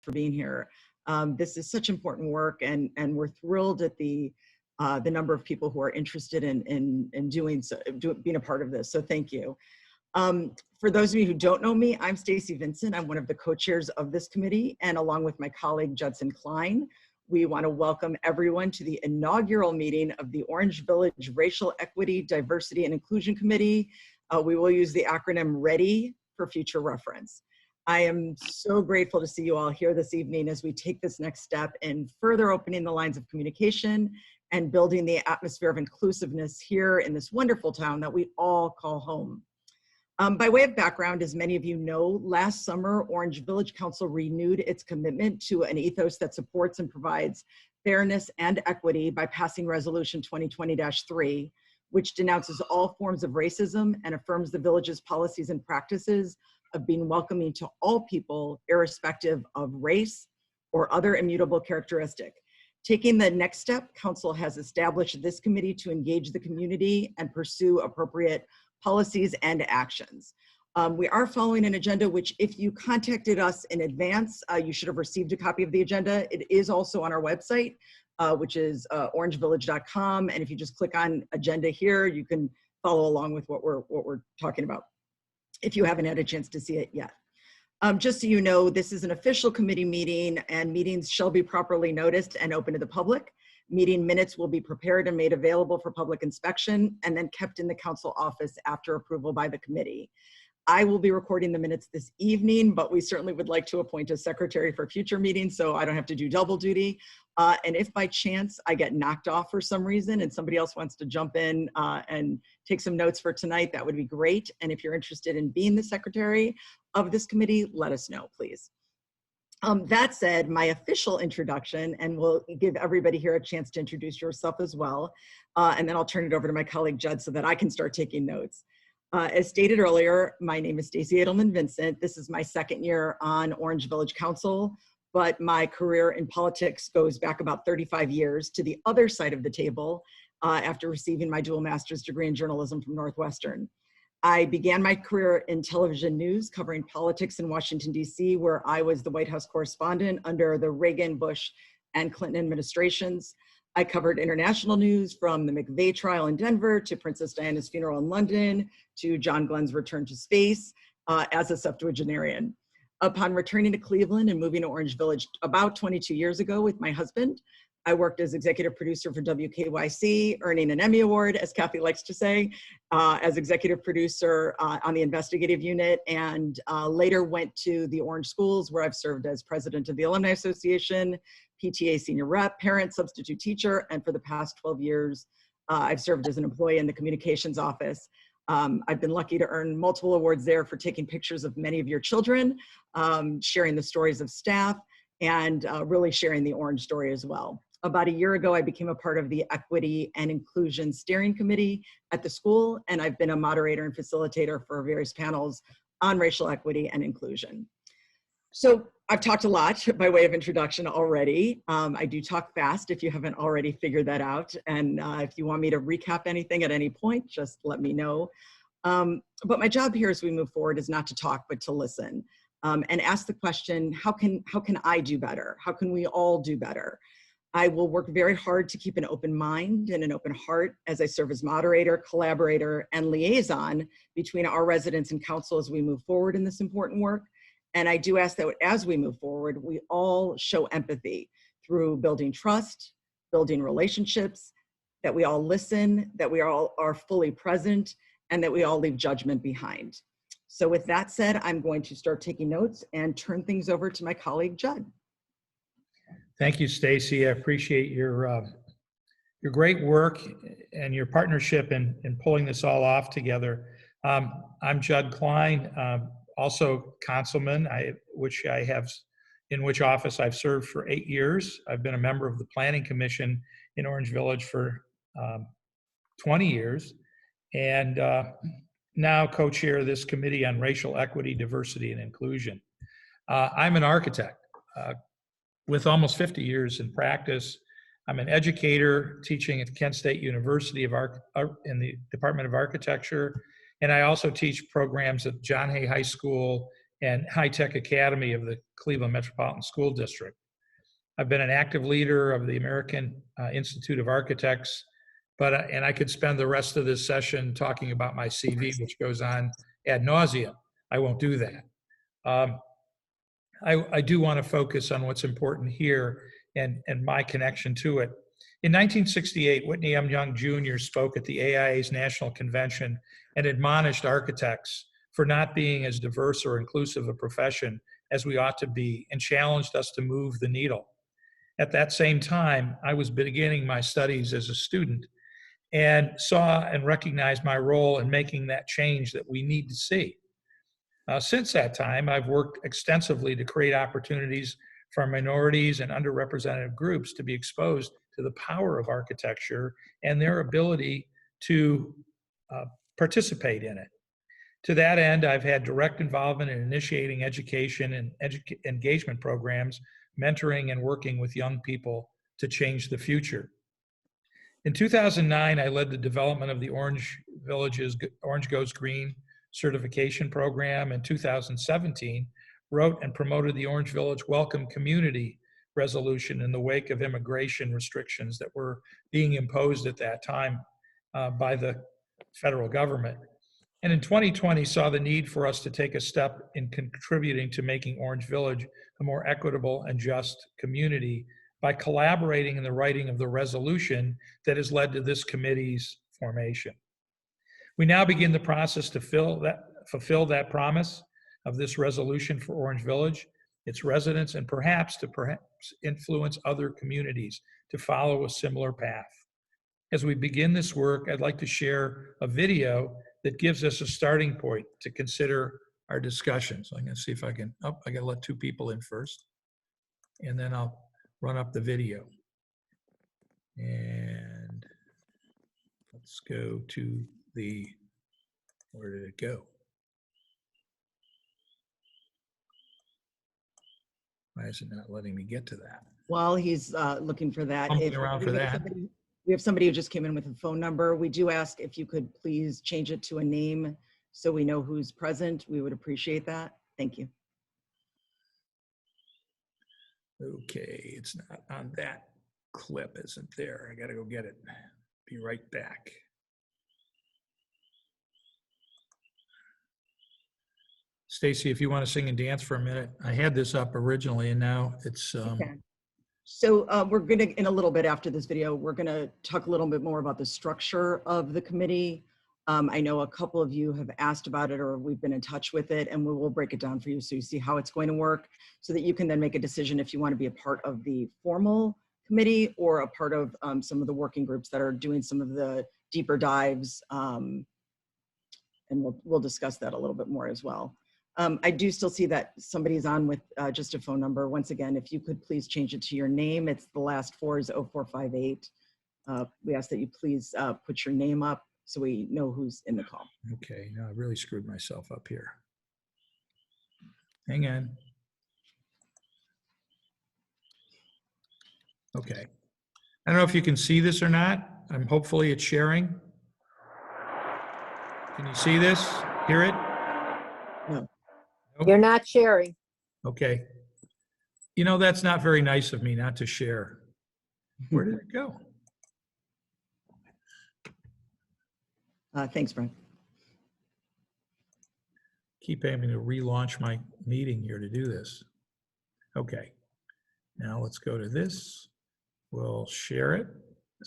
for being here. This is such important work, and we're thrilled at the number of people who are interested in being a part of this. So thank you. For those of you who don't know me, I'm Stacy Vincent. I'm one of the co-chairs of this committee, and along with my colleague Judson Klein, we want to welcome everyone to the inaugural meeting of the Orange Village Racial Equity, Diversity, and Inclusion Committee. We will use the acronym REDI for future reference. I am so grateful to see you all here this evening as we take this next step in further opening the lines of communication and building the atmosphere of inclusiveness here in this wonderful town that we all call home. By way of background, as many of you know, last summer, Orange Village Council renewed its commitment to an ethos that supports and provides fairness and equity by passing Resolution 2020-3, which denounces all forms of racism and affirms the village's policies and practices of being welcoming to all people, irrespective of race or other immutable characteristic. Taking the next step, Council has established this committee to engage the community and pursue appropriate policies and actions. We are following an agenda which, if you contacted us in advance, you should have received a copy of the agenda. It is also on our website, which is orangevillage.com. And if you just click on agenda here, you can follow along with what we're talking about, if you haven't had a chance to see it yet. Just so you know, this is an official committee meeting, and meetings shall be properly noticed and open to the public. Meeting minutes will be prepared and made available for public inspection and then kept in the council office after approval by the committee. I will be recording the minutes this evening, but we certainly would like to appoint a secretary for future meetings so I don't have to do double duty. And if by chance I get knocked off for some reason and somebody else wants to jump in and take some notes for tonight, that would be great. And if you're interested in being the secretary of this committee, let us know, please. That said, my official introduction, and we'll give everybody here a chance to introduce yourself as well, and then I'll turn it over to my colleague Judd so that I can start taking notes. As stated earlier, my name is Stacy Edelman Vincent. This is my second year on Orange Village Council, but my career in politics goes back about 35 years to the other side of the table after receiving my dual master's degree in journalism from Northwestern. I began my career in television news, covering politics in Washington, D.C., where I was the White House correspondent under the Reagan, Bush, and Clinton administrations. I covered international news from the McVeigh trial in Denver to Princess Diana's funeral in London to John Glenn's return to space as a septuagenarian. Upon returning to Cleveland and moving to Orange Village about 22 years ago with my husband, I worked as executive producer for WKYC, earning an Emmy Award, as Kathy likes to say, as executive producer on the investigative unit, and later went to the Orange Schools, where I've served as president of the Alumni Association, PTA senior rep, parent, substitute teacher, and for the past 12 years, I've served as an employee in the communications office. I've been lucky to earn multiple awards there for taking pictures of many of your children, sharing the stories of staff, and really sharing the Orange story as well. About a year ago, I became a part of the Equity and Inclusion Steering Committee at the school, and I've been a moderator and facilitator for various panels on racial equity and inclusion. So I've talked a lot by way of introduction already. I do talk fast if you haven't already figured that out. And if you want me to recap anything at any point, just let me know. But my job here as we move forward is not to talk, but to listen and ask the question, how can I do better? How can we all do better? I will work very hard to keep an open mind and an open heart as I serve as moderator, collaborator, and liaison between our residents and council as we move forward in this important work. And I do ask that as we move forward, we all show empathy through building trust, building relationships, that we all listen, that we all are fully present, and that we all leave judgment behind. So with that said, I'm going to start taking notes and turn things over to my colleague, Judd. Thank you, Stacy. I appreciate your great work and your partnership in pulling this all off together. I'm Judd Klein, also councilman, in which office I've served for 8 years. I've been a member of the Planning Commission in Orange Village for 20 years, and now co-chair of this committee on racial equity, diversity, and inclusion. I'm an architect with almost 50 years in practice. I'm an educator teaching at Kent State University in the Department of Architecture, and I also teach programs at John Hay High School and high-tech academy of the Cleveland Metropolitan School District. I've been an active leader of the American Institute of Architects, and I could spend the rest of this session talking about my CV, which goes on ad nauseum. I won't do that. I do want to focus on what's important here and my connection to it. In 1968, Whitney M. Young Jr. spoke at the AIA's National Convention and admonished architects for not being as diverse or inclusive a profession as we ought to be, and challenged us to move the needle. At that same time, I was beginning my studies as a student and saw and recognized my role in making that change that we need to see. Since that time, I've worked extensively to create opportunities for minorities and underrepresented groups to be exposed to the power of architecture and their ability to participate in it. To that end, I've had direct involvement in initiating education and engagement programs, mentoring and working with young people to change the future. In 2009, I led the development of the Orange Village's Orange Goes Green certification program. In 2017, wrote and promoted the Orange Village Welcome Community resolution in the wake of immigration restrictions that were being imposed at that time by the federal government. And in 2020 saw the need for us to take a step in contributing to making Orange Village a more equitable and just community by collaborating in the writing of the resolution that has led to this committee's formation. We now begin the process to fulfill that promise of this resolution for Orange Village, its residents, and perhaps influence other communities to follow a similar path. As we begin this work, I'd like to share a video that gives us a starting point to consider our discussion. So I'm going to see if I can, I got to let two people in first, and then I'll run up the video. And let's go to where did it go? Why is it not letting me get to that? While he's looking for that, we have somebody who just came in with a phone number. We do ask if you could please change it to a name so we know who's present. We would appreciate that. Thank you. Okay, it's not on that clip, isn't there? I gotta go get it. Be right back. Stacy, if you want to sing and dance for a minute. I had this up originally and now it's... Okay. So we're gonna, in a little bit after this video, we're gonna talk a little bit more about the structure of the committee. I know a couple of you have asked about it or we've been in touch with it, and we will break it down for you so you see how it's going to work so that you can then make a decision if you want to be a part of the formal committee or a part of some of the working groups that are doing some of the deeper dives. And we'll discuss that a little bit more as well. I do still see that somebody's on with just a phone number. Once again, if you could please change it to your name. It's the last four is 0458. We ask that you please put your name up so we know who's in the call. Okay, now I really screwed myself up here. Hang on. Okay. I don't know if you can see this or not. Hopefully it's sharing. Can you see this? Hear it? No. Nope. You're not sharing. Okay. You know, that's not very nice of me not to share. Where did it go? Thanks, Brent. Keep having to relaunch my meeting here to do this. Okay. Now let's go to this. We'll share it.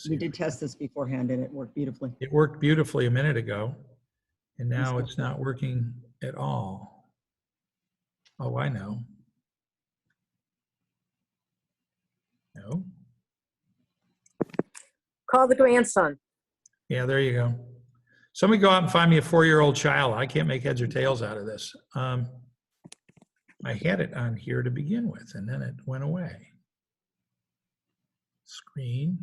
We did test this beforehand and it worked beautifully. It worked beautifully a minute ago, and now it's not working at all. Oh, I know. No. Call the grandson. Yeah, there you go. Somebody go out and find me a 4-year-old child. I can't make heads or tails out of this. I had it on here to begin with, and then it went away. Screen.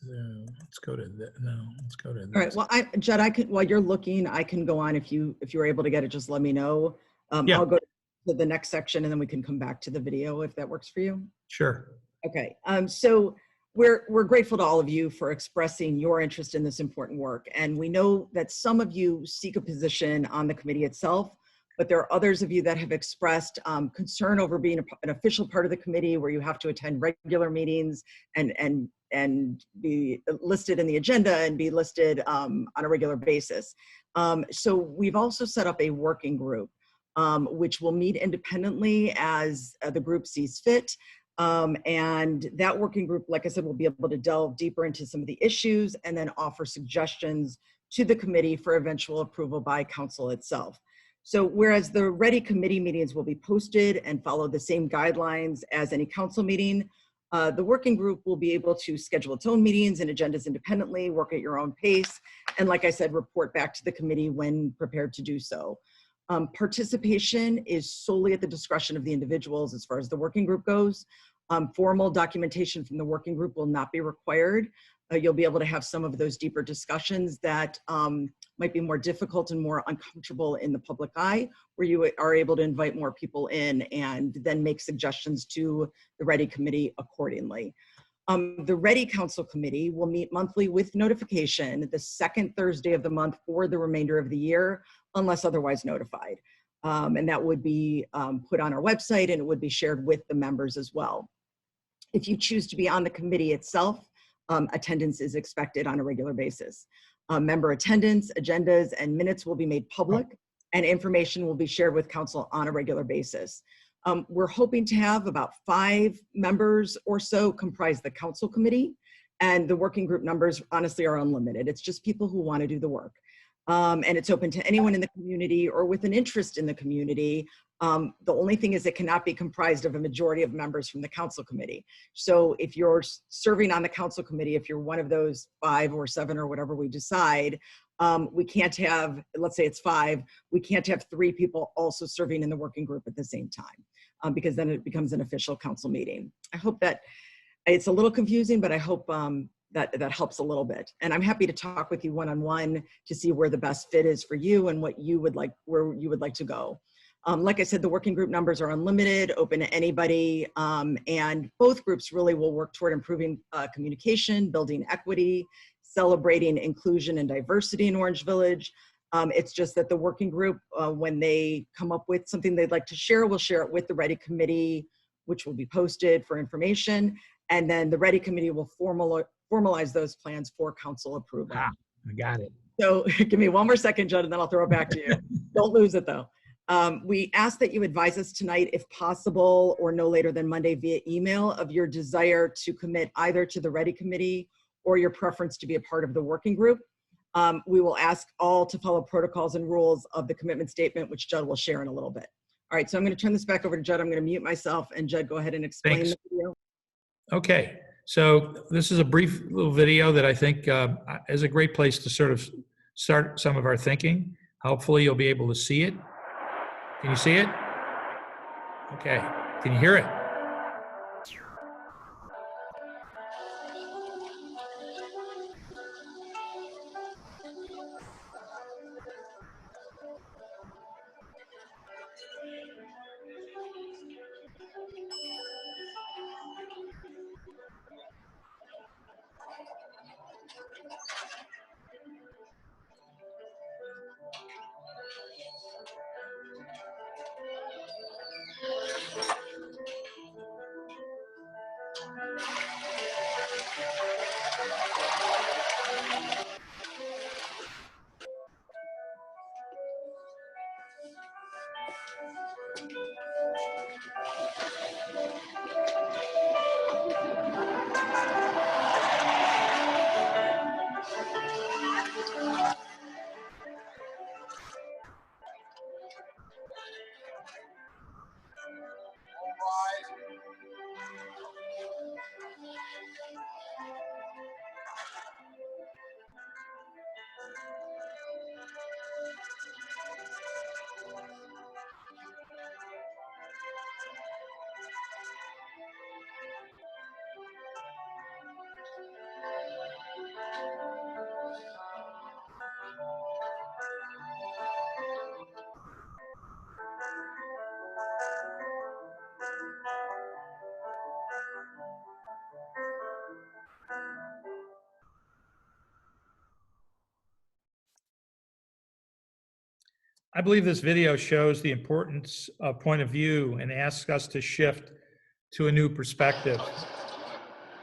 So let's go to the, no, let's go to this. All right, well, Judd, I can, while you're looking, I can go on. If you were able to get it, just let me know. Yeah. I'll go to the next section and then we can come back to the video if that works for you. Sure. Okay, so we're grateful to all of you for expressing your interest in this important work. And we know that some of you seek a position on the committee itself, but there are others of you that have expressed concern over being an official part of the committee where you have to attend regular meetings and be listed in the agenda and be listed on a regular basis. So we've also set up a working group, which will meet independently as the group sees fit. And that working group, like I said, will be able to delve deeper into some of the issues and then offer suggestions to the committee for eventual approval by council itself. So whereas the REDI committee meetings will be posted and follow the same guidelines as any council meeting, the working group will be able to schedule its own meetings and agendas independently, work at your own pace, and like I said, report back to the committee when prepared to do so. Participation is solely at the discretion of the individuals as far as the working group goes. Formal documentation from the working group will not be required. You'll be able to have some of those deeper discussions that might be more difficult and more uncomfortable in the public eye, where you are able to invite more people in and then make suggestions to the REDI committee accordingly. The REDI Council Committee will meet monthly with notification the second Thursday of the month for the remainder of the year, unless otherwise notified. And that would be put on our website, and it would be shared with the members as well. If you choose to be on the committee itself, attendance is expected on a regular basis. Member attendance, agendas, and minutes will be made public, and information will be shared with council on a regular basis. We're hoping to have about 5 members or so comprise the council committee, and the working group numbers honestly are unlimited. It's just people who want to do the work. And it's open to anyone in the community or with an interest in the community. The only thing is it cannot be comprised of a majority of members from the council committee. So if you're serving on the council committee, if you're one of those 5 or 7 or whatever we decide, we can't have, let's say it's 5, we can't have 3 people also serving in the working group at the same time, because then it becomes an official council meeting. I hope that it's a little confusing, but I hope that helps a little bit. And I'm happy to talk with you one-on-one to see where the best fit is for you and what you would like, where you would like to go. Like I said, the working group numbers are unlimited, open to anybody, and both groups really will work toward improving communication, building equity, celebrating inclusion and diversity in Orange Village. It's just that the working group, when they come up with something they'd like to share, will share it with the REDI committee, which will be posted for information. And then the REDI committee will formalize those plans for council approval. Ah, I got it. So give me one more second, Judd, and then I'll throw it back to you. Don't lose it though. We ask that you advise us tonight, if possible, or no later than Monday via email, of your desire to commit either to the REDI committee or your preference to be a part of the working group. We will ask all to follow protocols and rules of the commitment statement, which Judd will share in a little bit. All right, so I'm going to turn this back over to Judd. I'm going to mute myself, and Judd, go ahead and explain the video. Okay, so this is a brief little video that I think is a great place to sort of start some of our thinking. Hopefully you'll be able to see it. Can you see it? Okay, can you hear it? I believe this video shows the importance of point of view and asks us to shift to a new perspective.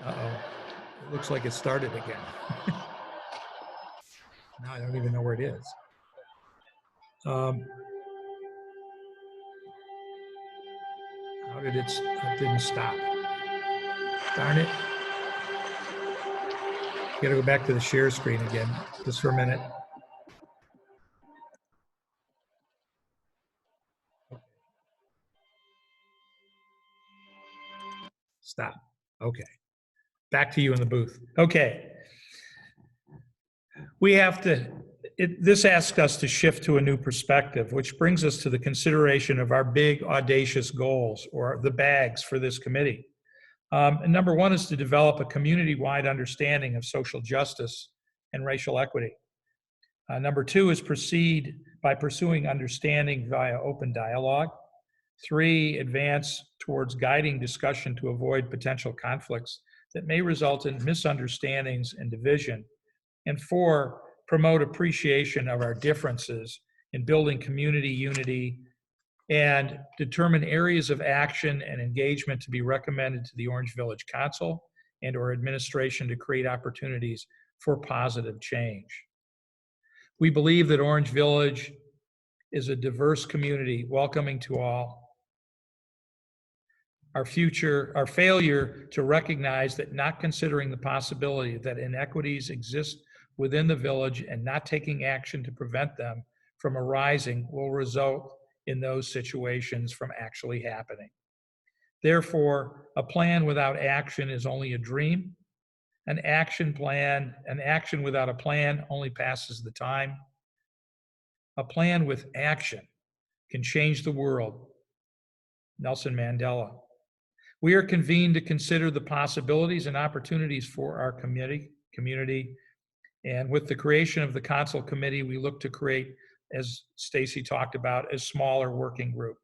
Uh-oh, it looks like it started again. Now I don't even know where it is. How did it didn't stop? Darn it. Gotta go back to the share screen again, just for a minute. Stop. Okay. Back to you in the booth. Okay. We have to, this asks us to shift to a new perspective, which brings us to the consideration of our big, audacious goals, or the bags for this committee. And number one is to develop a community-wide understanding of social justice and racial equity. Number two is proceed by pursuing understanding via open dialogue. Three, advance towards guiding discussion to avoid potential conflicts that may result in misunderstandings and division. And four, promote appreciation of our differences in building community unity, and determine areas of action and engagement to be recommended to the Orange Village Council and or administration to create opportunities for positive change. We believe that Orange Village is a diverse community, welcoming to all. Our failure to recognize that not considering the possibility that inequities exist within the village and not taking action to prevent them from arising will result in those situations from actually happening. Therefore, a plan without action is only a dream. An action without a plan only passes the time. A plan with action can change the world. Nelson Mandela. We are convened to consider the possibilities and opportunities for our community. And with the creation of the Council Committee, we look to create, as Stacy talked about, a smaller working group.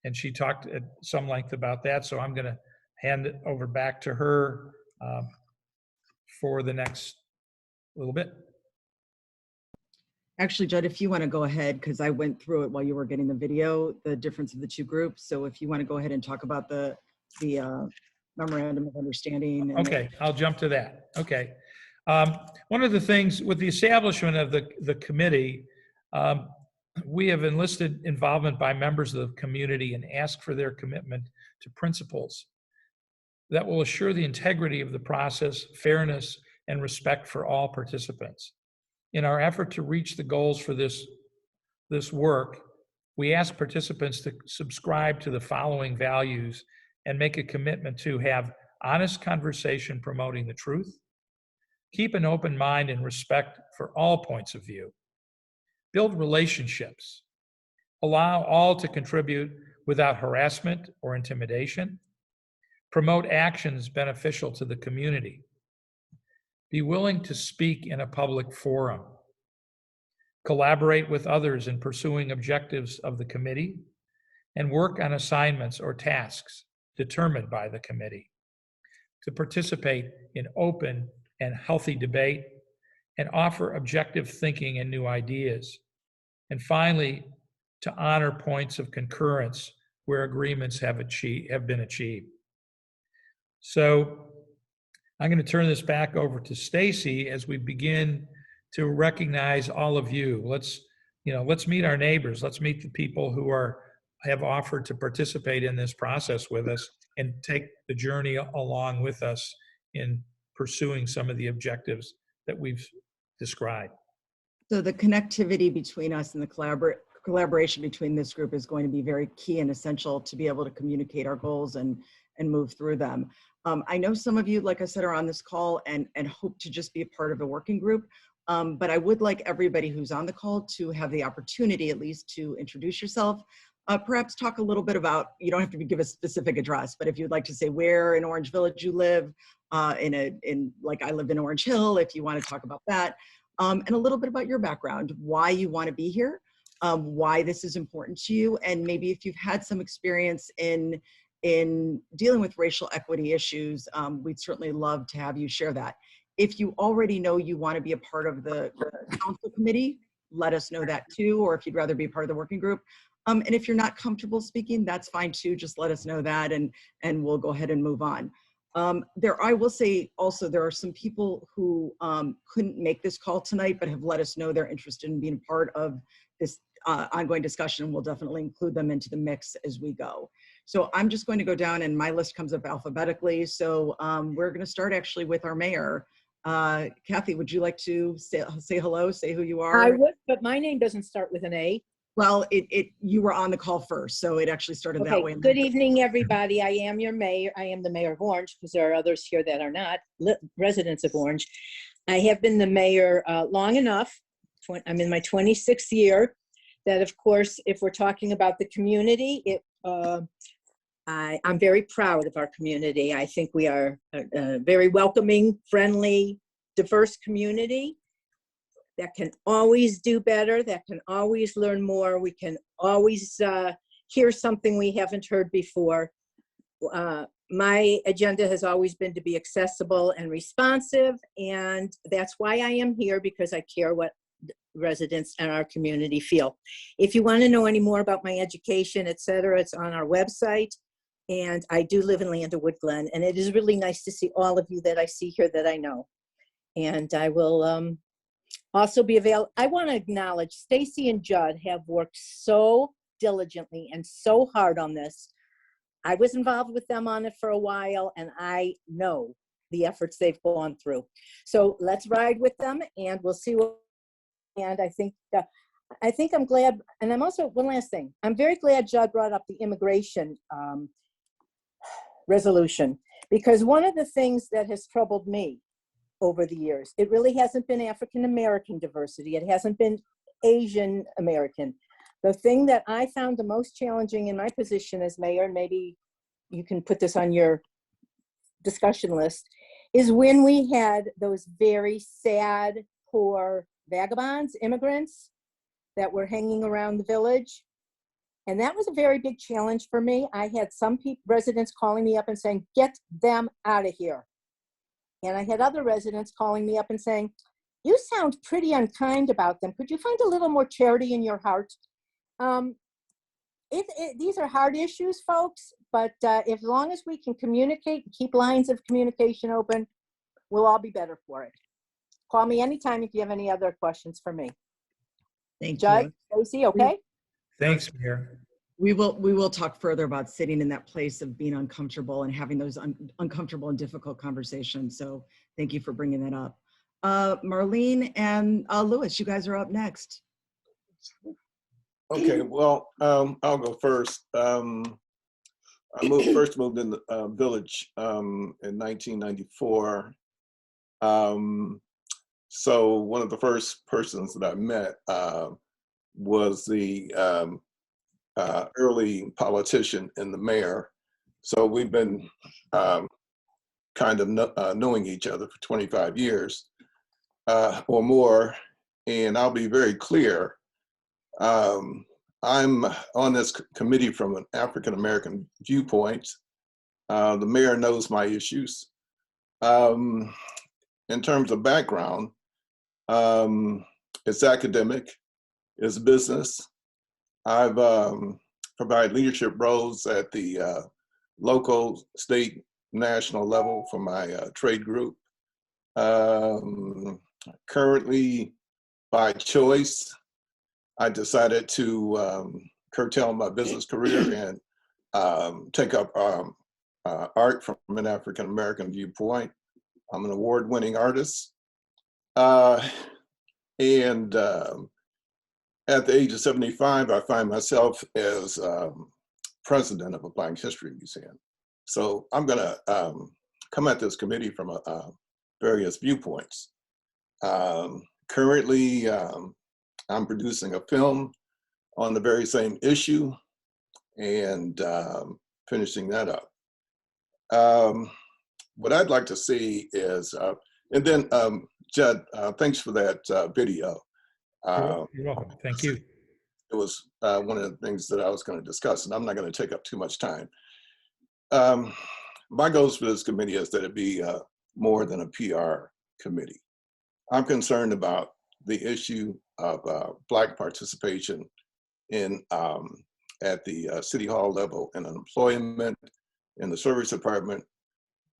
And she talked at some length about that, so I'm going to hand it over back to her for the next little bit. Actually, Judd, if you want to go ahead, because I went through it while you were getting the video, the difference of the two groups. So if you want to go ahead and talk about the Memorandum of Understanding. And okay, I'll jump to that. Okay. One of the things with the establishment of the committee, we have enlisted involvement by members of the community and asked for their commitment to principles that will assure the integrity of the process, fairness, and respect for all participants. In our effort to reach the goals for this work, we ask participants to subscribe to the following values and make a commitment to have honest conversation promoting the truth, keep an open mind and respect for all points of view, build relationships, allow all to contribute without harassment or intimidation, promote actions beneficial to the community, be willing to speak in a public forum, collaborate with others in pursuing objectives of the committee, and work on assignments or tasks determined by the committee, to participate in open and healthy debate, and offer objective thinking and new ideas. And finally, to honor points of concurrence where agreements have been achieved. So I'm going to turn this back over to Stacy as we begin to recognize all of you. Let's meet our neighbors. Let's meet the people who have offered to participate in this process with us and take the journey along with us in pursuing some of the objectives that we've described. so the connectivity between us and the collaboration between this group is going to be very key and essential to be able to communicate our goals and move through them. I know some of you, like I said, are on this call and hope to just be a part of a working group. But I would like everybody who's on the call to have the opportunity at least to introduce yourself. Perhaps talk a little bit about, you don't have to give a specific address, but if you'd like to say where in Orange Village you live, like I live in Orange Hill, if you want to talk about that, and a little bit about your background, why you want to be here, why this is important to you, and maybe if you've had some experience in dealing with racial equity issues, we'd certainly love to have you share that. If you already know you want to be a part of the council committee, let us know that too, or if you'd rather be part of the working group. And if you're not comfortable speaking, that's fine too. Just let us know that, and we'll go ahead and move on. I will say also, there are some people who couldn't make this call tonight, but have let us know they're interested in being part of this ongoing discussion. We'll definitely include them into the mix as we go. So I'm just going to go down, and my list comes up alphabetically. So we're going to start actually with our mayor. Kathy, would you like to say hello, say who you are? I would, but my name doesn't start with an A. Well, you were on the call first, so it actually started that way. Good evening, everybody. I am your mayor. I am the mayor of Orange, because there are others here that are not residents of Orange. I have been the mayor long enough. I'm in my 26th year. That, of course, if we're talking about the community, I'm very proud of our community. I think we are a very welcoming, friendly, diverse community that can always do better, that can always learn more. We can always hear something we haven't heard before. My agenda has always been to be accessible and responsive, and that's why I am here, because I care what residents and our community feel. If you want to know any more about my education, etc., it's on our website. And I do live in Leander-Wood Glen, and it is really nice to see all of you that I see here that I know. And I will also be available. I want to acknowledge Stacy and Judd have worked so diligently and so hard on this. I was involved with them on it for a while, and I know the efforts they've gone through. So let's ride with them, and we'll see what. And I think I'm glad. And I'm also, one last thing, I'm very glad Judd brought up the immigration resolution, because one of the things that has troubled me over the years, it really hasn't been African American diversity. It hasn't been Asian American. The thing that I found the most challenging in my position as mayor, and maybe you can put this on your discussion list, is when we had those very sad, poor vagabonds, immigrants that were hanging around the village. And that was a very big challenge for me. I had some residents calling me up and saying, get them out of here. And I had other residents calling me up and saying, you sound pretty unkind about them. Could you find a little more charity in your heart? These are hard issues, folks, but as long as we can communicate and keep lines of communication open, we'll all be better for it. Call me anytime if you have any other questions for me. Thank Judd, you. Stacey, okay? Thanks, Mayor. We will talk further about sitting in that place of being uncomfortable and having those uncomfortable and difficult conversations. So thank you for bringing that up. Marlene and Louis, you guys are up next. Okay, well, I'll go first. I first moved in the village in 1994. So one of the first persons that I met was the early politician and the mayor. So we've been kind of knowing each other for 25 years or more. And I'll be very clear. I'm on this committee from an African-American viewpoint. The mayor knows my issues. In terms of background, it's academic, it's business. I've provided leadership roles at the local, state, national level for my trade group. Currently, by choice, I decided to curtail my business career and take up art from an African-American viewpoint. I'm an award-winning artist. At the age of 75, I find myself as president of a Black History Museum. So I'm gonna come at this committee from various viewpoints. Currently, I'm producing a film on the very same issue and finishing that up. What I'd like to see is, and then Judd, thanks for that video. You're welcome. Thank you. It was one of the things that I was going to discuss, and I'm not going to take up too much time. My goals for this committee is that it be more than a PR committee. I'm concerned about the issue of Black participation in at the City Hall level in employment, in the service department,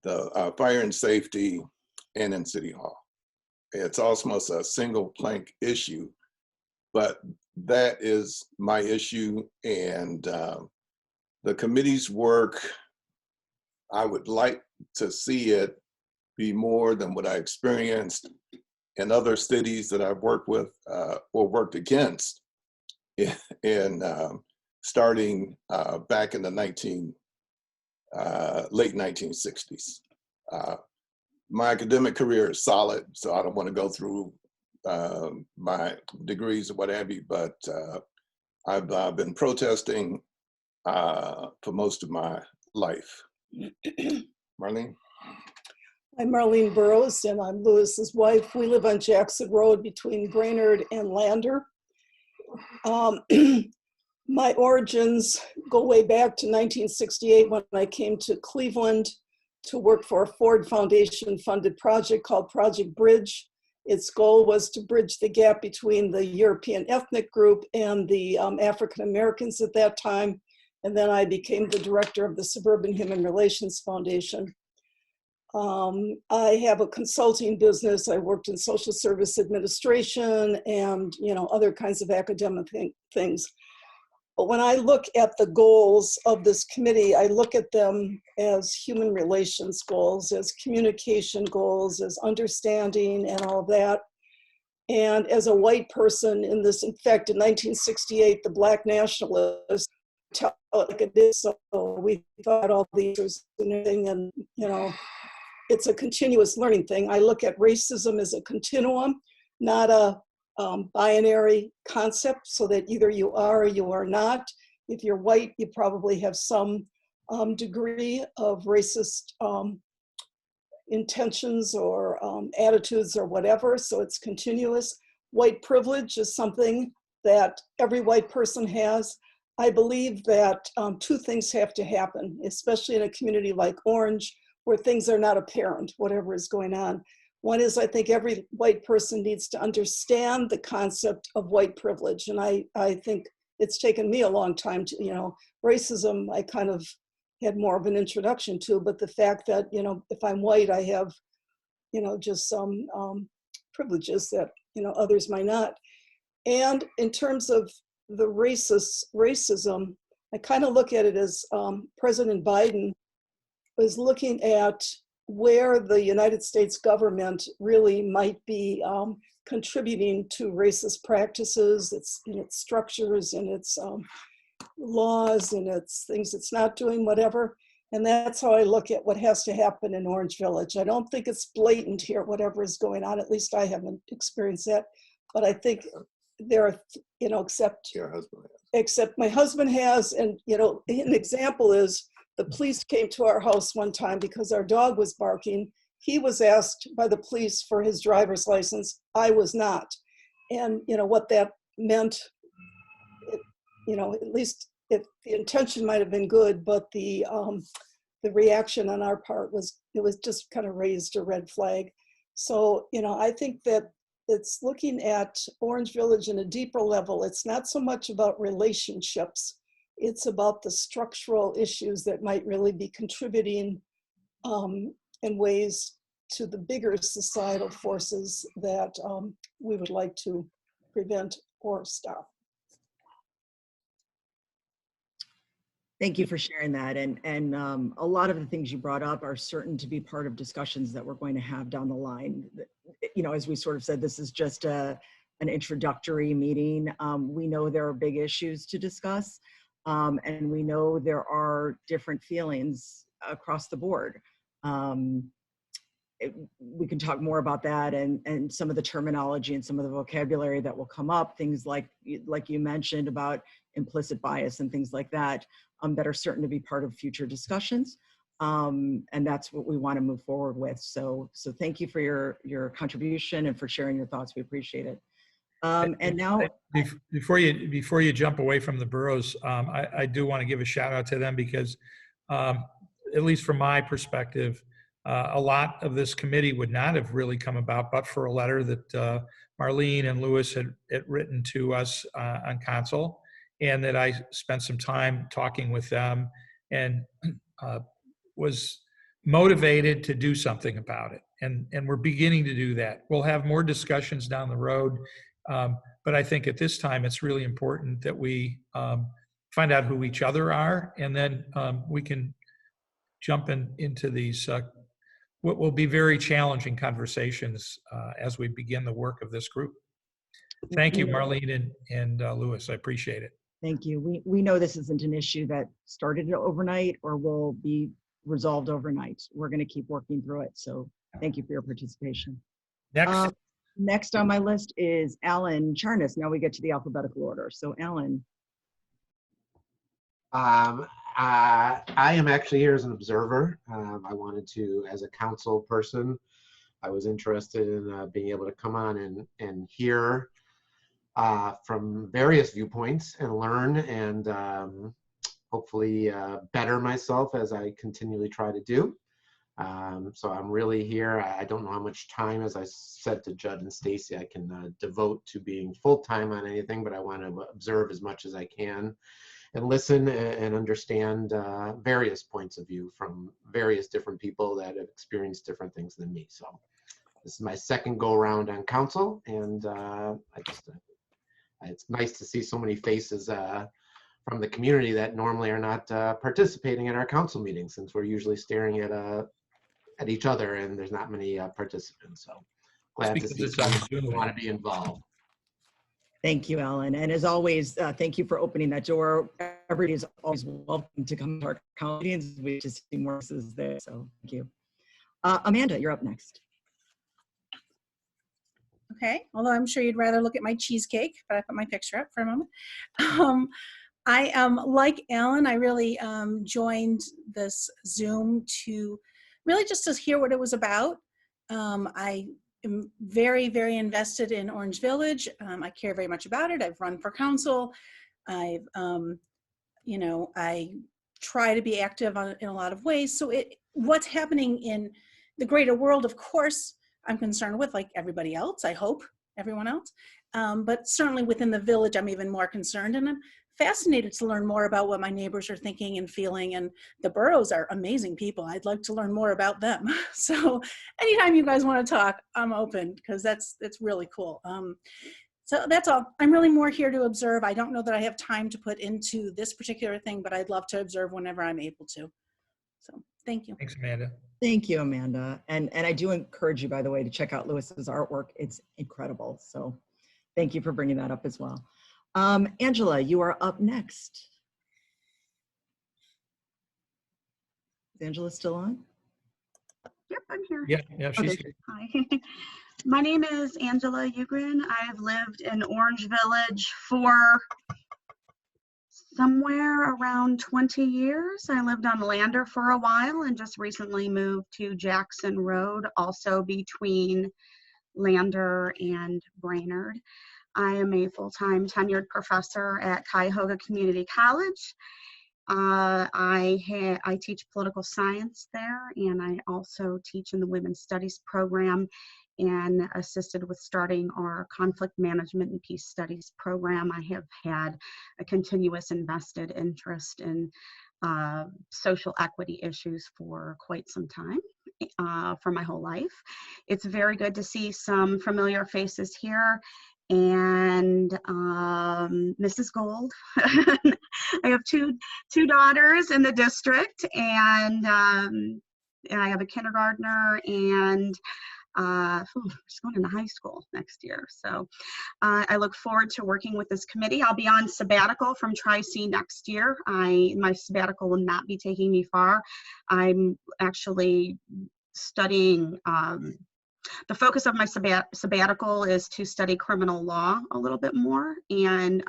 the fire and safety, and in City Hall. It's almost a single plank issue, but that is my issue, and the committee's work, I would like to see it be more than what I experienced in other cities that I've worked with or worked against in starting back in the late 1960s. My academic career is solid, so I don't want to go through my degrees or what have you, but I've been protesting for most of my life. Marlene? I'm Marlene Burrows, and I'm Lewis's wife. We live on Jackson Road between Brainerd and Lander. My origins go way back to 1968 when I came to Cleveland to work for a Ford Foundation funded project called Project Bridge. Its goal was to bridge the gap between the European ethnic group and the African Americans at that time. And then I became the director of the Suburban Human Relations Foundation. I have a consulting business. I worked in social service administration and other kinds of academic things. But when I look at the goals of this committee, I look at them as human relations goals, as communication goals, as understanding and all of that. And as a white person in this, in fact, in 1968, the Black nationalists tell it like it is, so we thought all the answers and everything, and it's a continuous learning thing. I look at racism as a continuum, not a binary concept, so that either you are or you are not. If you're white, you probably have some degree of racist intentions or attitudes or whatever, so it's continuous. White privilege is something that every white person has. I believe that two things have to happen, especially in a community like Orange, where things are not apparent, whatever is going on. One is, I think every white person needs to understand the concept of white privilege. And I think it's taken me a long time to, racism, I kind of had more of an introduction to, but the fact that, if I'm white, I have, just some privileges that, others might not. And in terms of the racism, I kind of look at it as President Biden was looking at where the United States government really might be contributing to racist practices, in its structures, in its laws, in its things it's not doing, whatever. And that's how I look at what has to happen in Orange Village. I don't think it's blatant here, whatever is going on. At least I haven't experienced that. But I think there are, except Your husband has. Except my husband has. And, an example is, the police came to our house one time because our dog was barking. He was asked by the police for his driver's license. I was not. And what that meant, at least the intention might have been good, but the reaction on our part was just kind of raised a red flag. So, I think that it's looking at Orange Village in a deeper level. It's not so much about relationships. It's about the structural issues that might really be contributing in ways to the bigger societal forces that we would like to prevent or stop. Thank you for sharing that. And a lot of the things you brought up are certain to be part of discussions that we're going to have down the line. As we sort of said, this is just an introductory meeting. We know there are big issues to discuss. And we know there are different feelings across the board. We can talk more about that and some of the terminology and some of the vocabulary that will come up, things like you mentioned about implicit bias and things like that, that are certain to be part of future discussions. And that's what we want to move forward with. So thank you for your contribution and for sharing your thoughts. We appreciate it. And now, before you jump away from the boroughs, I do want to give a shout out to them because, at least from my perspective, A lot of this committee would not have really come about but for a letter that Marlene and Louis had written to us on Council, and that I spent some time talking with them and was motivated to do something about it. And we're beginning to do that. We'll have more discussions down the road, but I think at this time it's really important that we find out who each other are, and then we can jump into these what will be very challenging conversations as we begin the work of this group. Thank you, Marlene and Louis. I appreciate it. Thank you. We know this isn't an issue that started overnight or will be resolved overnight. We're going to keep working through it. So thank you for your participation. Next on my list is Alan Charnes. Now we get to the alphabetical order. So Alan. I am actually here as an observer. I wanted to, as a council person, I was interested in being able to come on and hear from various viewpoints and learn and hopefully better myself as I continually try to do. So I'm really here. I don't know how much time, as I said to Judd and Stacy, I can devote to being full-time on anything, but I want to observe as much as I can and listen and understand various points of view from various different people that have experienced different things than me. So this is my second go around on council, and it's nice to see so many faces from the community that normally are not participating in our council meetings, since we're usually staring at each other and there's not many participants. So glad to see someone who want to be involved. Thank you, Alan. And as always, thank you for opening that door. Everybody is always welcome to come to our council meetings. We just see more voices there. So thank you. Amanda, you're up next. Okay, although I'm sure you'd rather look at my cheesecake, but I put my picture up for a moment. I am like Alan, I really joined this Zoom to really just to hear what it was about. I am very, very invested in Orange Village. I care very much about it. I've run for council. I try to be active in a lot of ways. So what's happening in the greater world, of course, I'm concerned with, like everybody else, I hope, everyone else. But certainly within the village, I'm even more concerned, and I'm fascinated to learn more about what my neighbors are thinking and feeling. And the boroughs are amazing people. I'd like to learn more about them. So anytime you guys want to talk, I'm open, because that's really cool. So that's all. I'm really more here to observe. I don't know that I have time to put into this particular thing, but I'd love to observe whenever I'm able to. So thank you. Thanks, Amanda. Thank you, Amanda. And I do encourage you, by the way, to check out Louis's artwork. It's incredible. So thank you for bringing that up as well. Angela, you are up next. Is Angela still on? Yep, I'm here. Yeah, she's okay. here. Hi. My name is Angela Eugren. I have lived in Orange Village for somewhere around 20 years. I lived on Lander for a while and just recently moved to Jackson Road, also between Lander and Brainerd. I am a full-time tenured professor at Cuyahoga Community College. I teach political science there, and I also teach in the Women's Studies program and assisted with starting our conflict management and peace studies program. I have had a continuous invested interest in social equity issues for quite some time, for my whole life. It's very good to see some familiar faces here. And Mrs. Gold. I have two daughters in the district, and I have a kindergartner, and she's going into high school next year. So I look forward to working with this committee. I'll be on sabbatical from Tri-C next year. My sabbatical will not be taking me far. I'm actually studying the focus of my sabbatical is to study criminal law a little bit more, and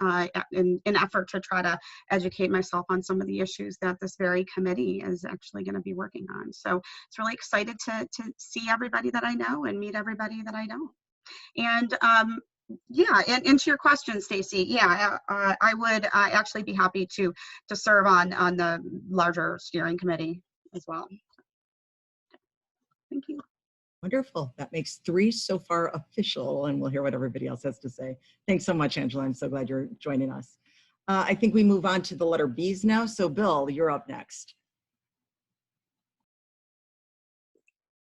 in an effort to try to educate myself on some of the issues that this very committee is actually going to be working on. So it's really excited to see everybody that I know and meet everybody that I don't. And yeah, and to your question, Stacy, yeah, I would actually be happy to serve on the larger steering committee as well. Thank you. Wonderful. That makes 3 so far official, and we'll hear what everybody else has to say. Thanks so much, Angela. I'm so glad you're joining us. I think we move on to the letter B's now. So Bill, you're up next.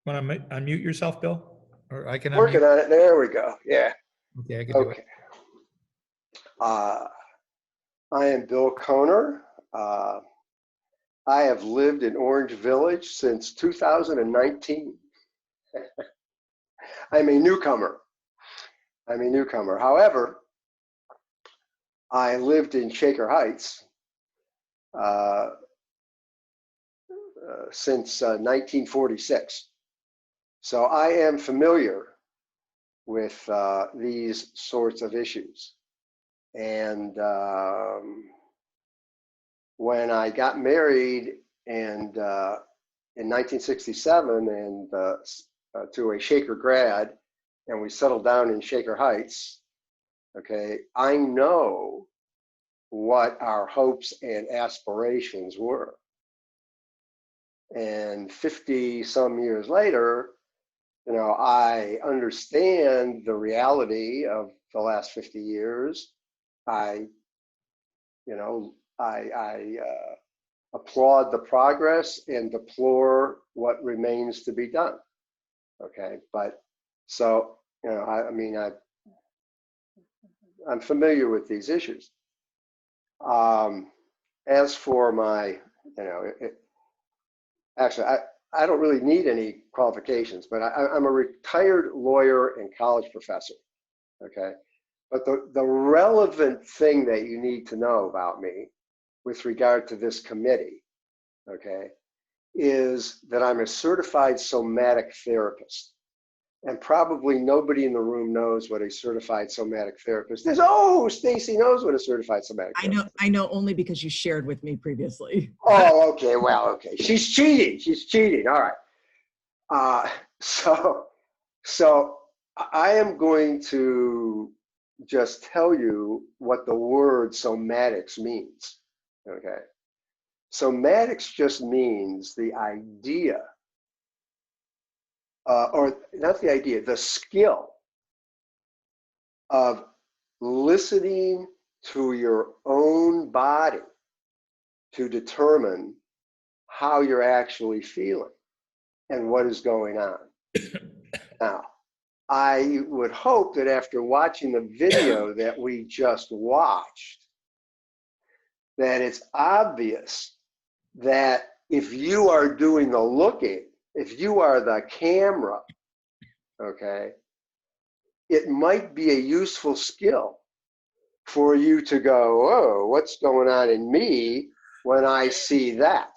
Want to unmute yourself, Bill? Or I can Working unmute. on it. There we go. Yeah. Okay, I can do it. Okay. I am Bill Kohner. I have lived in Orange Village since 2019. I'm a newcomer. However, I lived in Shaker Heights since 1946. So I am familiar with these sorts of issues. And when I got married and in 1967 and to a Shaker grad, and we settled down in Shaker Heights, okay, I know what our hopes and aspirations were. And 50 some years later, you know, I understand the reality of the last 50 years. I applaud the progress and deplore what remains to be done. Okay, but so, you know, I'm familiar with these issues. As for my, you know, actually, I don't really need any qualifications, but I'm a retired lawyer and college professor, okay? But the relevant thing that you need to know about me with regard to this committee, okay, is that I'm a certified somatic therapist. And probably nobody in the room knows what a certified somatic therapist is. Oh, Stacy knows what a certified somatic therapist is. I know only because you shared with me previously. Oh, okay, well, okay. She's cheating, all right. So I am going to just tell you what the word somatics means, okay? Somatics just means the idea, or not the idea, the skill of listening to your own body to determine how you're actually feeling and what is going on. Now, I would hope that after watching the video that we just watched, that it's obvious that if you are doing the looking, if you are the camera, okay, it might be a useful skill for you to go, oh, what's going on in me when I see that?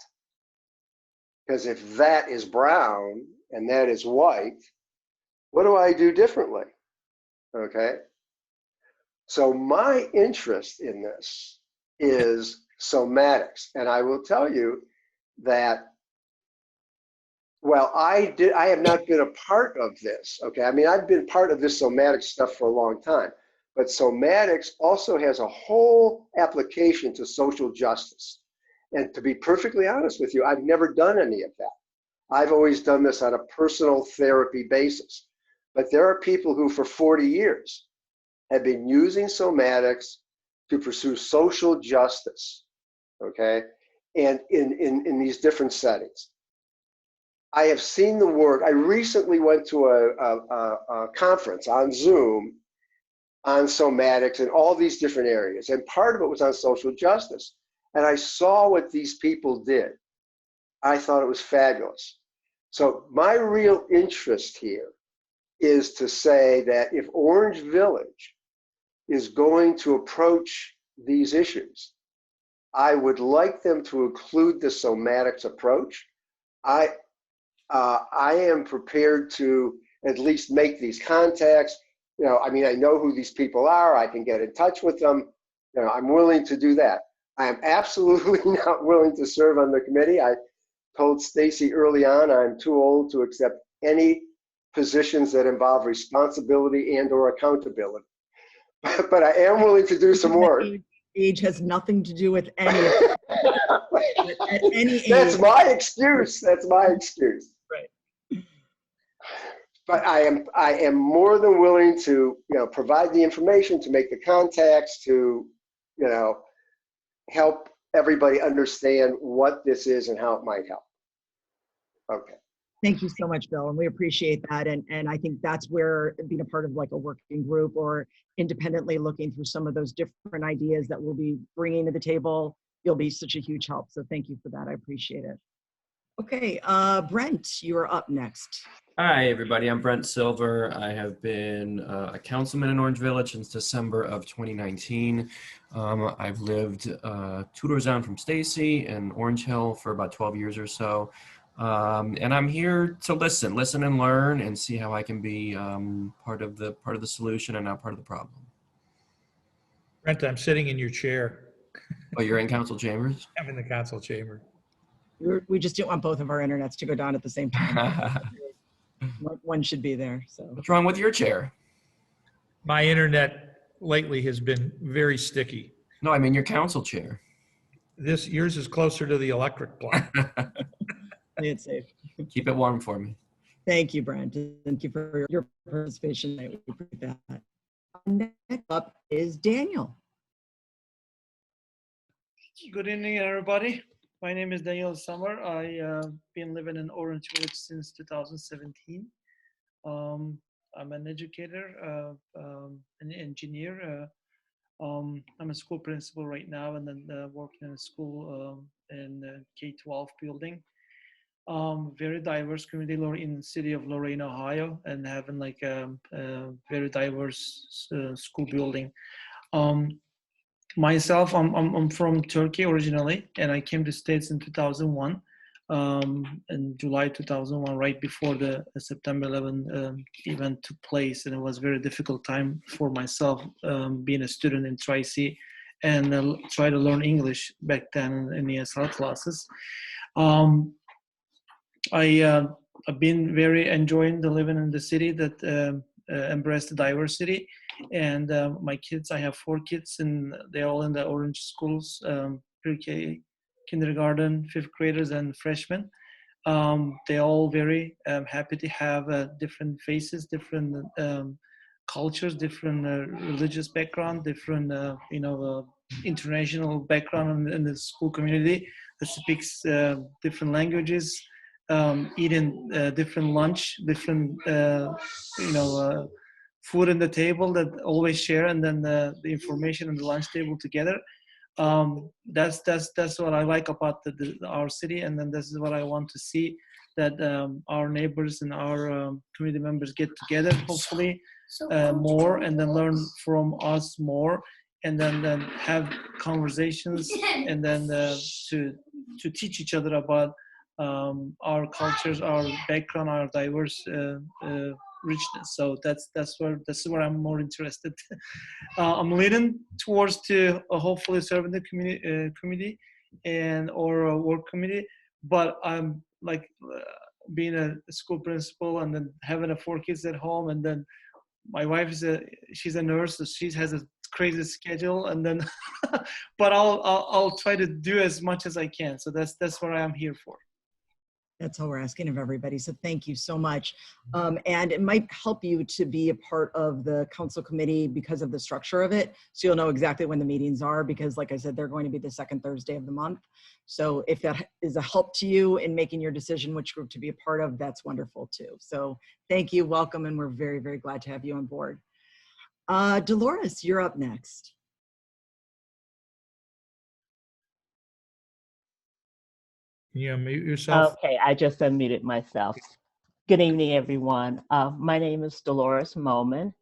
Because if that is brown and that is white, what do I do differently? Okay. So my interest in this is somatics. And I will tell you that, well, I have not been a part of this. Okay. I mean, I've been part of this somatic stuff for a long time, but somatics also has a whole application to social justice. And to be perfectly honest with you, I've never done any of that. I've always done this on a personal therapy basis. But there are people who for 40 years have been using somatics to pursue social justice, okay? And in these different settings. I have seen the work. I recently went to a conference on Zoom on somatics in all these different areas. And part of it was on social justice. And I saw what these people did. I thought it was fabulous. So my real interest here is to say that if Orange Village is going to approach these issues, I would like them to include the somatics approach. I am prepared to at least make these contacts. You know, I mean, I know who these people are. I can get in touch with them. You know, I'm willing to do that. I am absolutely not willing to serve on the committee. I told Stacy early on I'm too old to accept any positions that involve responsibility and or accountability. But I am willing to do some work. Age has nothing to do with any of it. At any age. That's my excuse. That's my excuse. Right. But I am more than willing to, provide the information, to make the contacts, to, help everybody understand what this is and how it might help. Okay. Thank you so much, Bill, and we appreciate that. And I think that's where being a part of like a working group or independently looking through some of those different ideas that we'll be bringing to the table, you'll be such a huge help. So thank you for that. I appreciate it. Okay, Brent, you are up next. Hi, everybody. I'm Brent Silver. I have been a councilman in Orange Village since December of 2019. I've lived 2 doors down from Stacy in Orange Hill for about 12 years or so. And I'm here to listen and learn and see how I can be part of the solution and not part of the problem. Brent, I'm sitting in your chair. Oh, you're in council chambers? I'm in the council chamber. We just didn't want both of our internets to go down at the same time. One should be there. So what's wrong with your chair? My internet lately has been very sticky. No, I mean your council chair. Yours is closer to the electric plug. Play it safe. Keep it warm for me. Thank you, Brent. Thank you for your participation. We appreciate that. Next up is Daniel. Good evening, everybody. My name is Daniel Summer. I've been living in Orange Village since 2017. I'm an educator, an engineer. I'm a school principal right now, and then working in a school in the K-12 building. Very diverse community in the city of Lorain, Ohio, and having like a very diverse school building. Myself, I'm from Turkey originally, and I came to States in 2001, in July 2001, right before the September 11 event took place, and it was a very difficult time for myself, being a student in Tri-C, and try to learn English back then in the ESL classes. I've been very enjoying the living in the city that embrace the diversity, and my kids, I have 4 kids, and they're all in the Orange schools, pre-K, kindergarten, 5th graders, and freshmen. They're all very happy to have different faces, different cultures, different religious background, different international background in the school community that speaks different languages. Eating different lunch, different food on the table that always share, and then the information on the lunch table together. That's what I like about our city, and then this is what I want to see, that our neighbors and our community members get together, hopefully more, and then learn from us more, and then have conversations, and then to teach each other about our cultures, our background, our diverse richness. So that's where I'm more interested. I'm leaning towards to hopefully serving the community and or a work committee, but I'm like being a school principal and then having 4 kids at home, and then my wife she's a nurse, so she has a crazy schedule, and then but I'll try to do as much as I can. So that's what I am here for. That's all we're asking of everybody. So thank you so much. And it might help you to be a part of the council committee because of the structure of it. So you'll know exactly when the meetings are, because like I said, they're going to be the 2nd Thursday of the month. So if that is a help to you in making your decision which group to be a part of, that's wonderful too. So thank you, welcome, and we're very, very glad to have you on board. Dolores, you're up next. Can you unmute yourself? Okay, I just unmuted myself. Good evening, everyone. My name is Dolores Moman,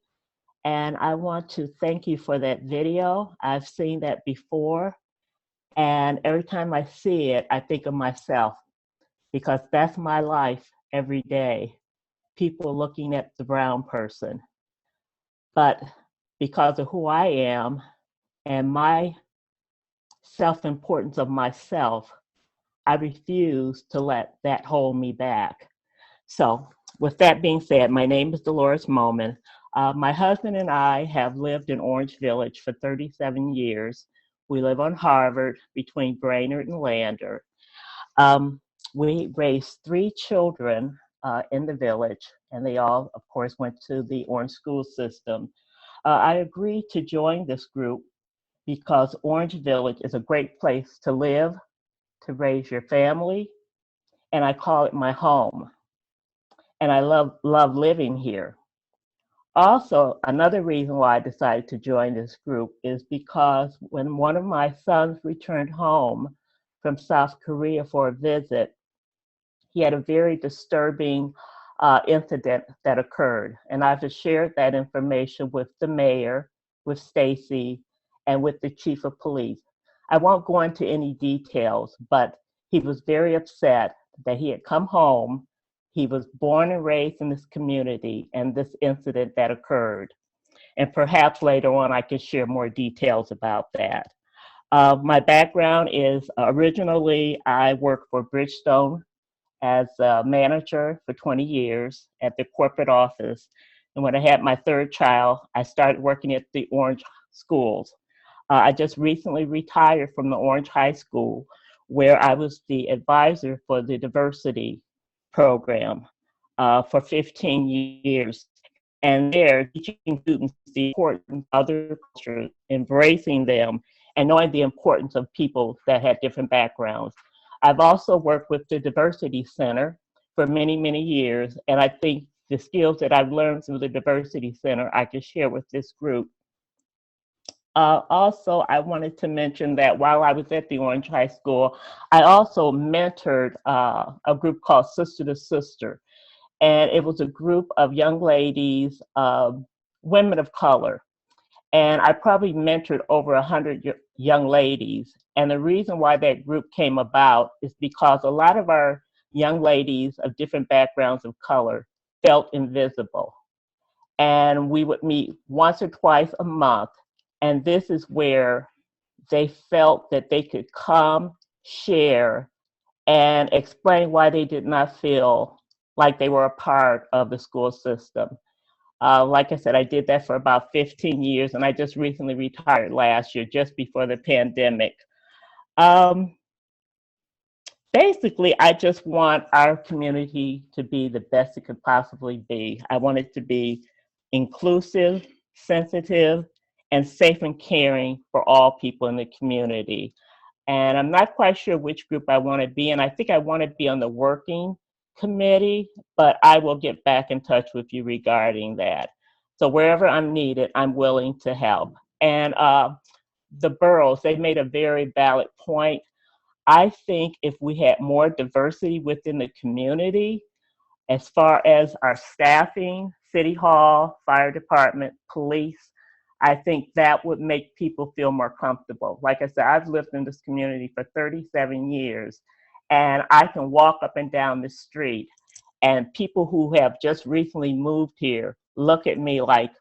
and I want to thank you for that video. I've seen that before, and every time I see it, I think of myself, because that's my life every day, people looking at the brown person. But because of who I am and my self-importance of myself, I refuse to let that hold me back. So with that being said, my name is Dolores Moman. My husband and I have lived in Orange Village for 37 years. We live on Harvard between Brainerd and Lander. We raised 3 children in the village, and they all, of course, went to the Orange school system. I agreed to join this group because Orange Village is a great place to live, to raise your family, and I call it my home. And I love living here. Also, another reason why I decided to join this group is because when one of my sons returned home from South Korea for a visit, he had a very disturbing incident that occurred. And I've just shared that information with the mayor, with Stacy, and with the chief of police. I won't go into any details, but he was very upset that he had come home. He was born and raised in this community, and this incident that occurred. And perhaps later on I can share more details about that. My background is originally I worked for Bridgestone as a manager for 20 years at the corporate office. And when I had my third child, I started working at the Orange schools. I just recently retired from the Orange High School, where I was the advisor for the diversity program for 15 years. And there, teaching students the importance of other cultures, embracing them, and knowing the importance of people that had different backgrounds. I've also worked with the Diversity Center for many, many years, and I think the skills that I've learned through the Diversity Center I can share with this group. Also, I wanted to mention that while I was at the Orange High School, I also mentored a group called Sister to Sister. And it was a group of young ladies, women of color. And I probably mentored over 100 young ladies. And the reason why that group came about is because a lot of our young ladies of different backgrounds of color felt invisible. And we would meet once or twice a month. And this is where they felt that they could come, share, and explain why they did not feel like they were a part of the school system. Like I said, I did that for about 15 years, and I just recently retired last year, just before the pandemic. Basically, I just want our community to be the best it could possibly be. I want it to be inclusive, sensitive, and safe and caring for all people in the community. And I'm not quite sure which group I want to be in. I think I want to be on the working committee, but I will get back in touch with you regarding that. So wherever I'm needed, I'm willing to help. And the boroughs, they made a very valid point. I think if we had more diversity within the community, as far as our staffing, city hall, fire department, police, I think that would make people feel more comfortable. Like I said, I've lived in this community for 37 years, and I can walk up and down the street, and people who have just recently moved here look at me like,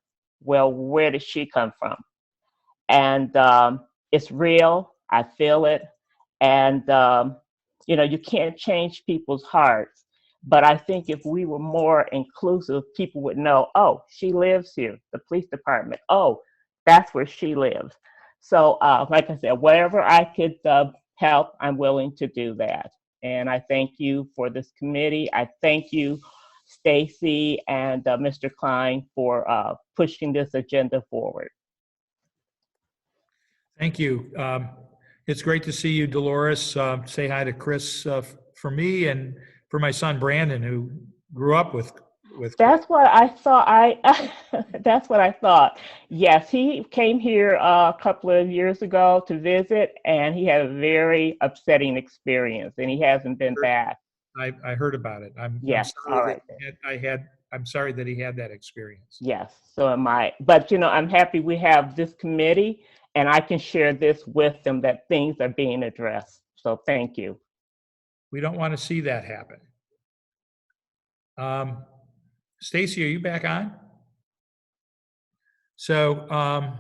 well, where did she come from? And it's real, I feel it, and you can't change people's hearts. But I think if we were more inclusive, people would know, oh, she lives here, the police department. Oh, that's where she lives. So like I said, wherever I could help, I'm willing to do that. And I thank you for this committee. I thank you, Stacy and Mr. Klein, for pushing this agenda forward. Thank you. It's great to see you, Dolores. Say hi to Chris for me and for my son, Brandon, who grew up with That's what I thought. That's what I thought. Yes, he came here a couple of years ago to visit, and he had a very upsetting experience, and he hasn't been back. I heard about it. Yes, all right. I'm sorry that he had that experience. Yes, so am I. But I'm happy we have this committee, and I can share this with them that things are being addressed. So thank you. We don't want to see that happen. Stacy, are you back on? So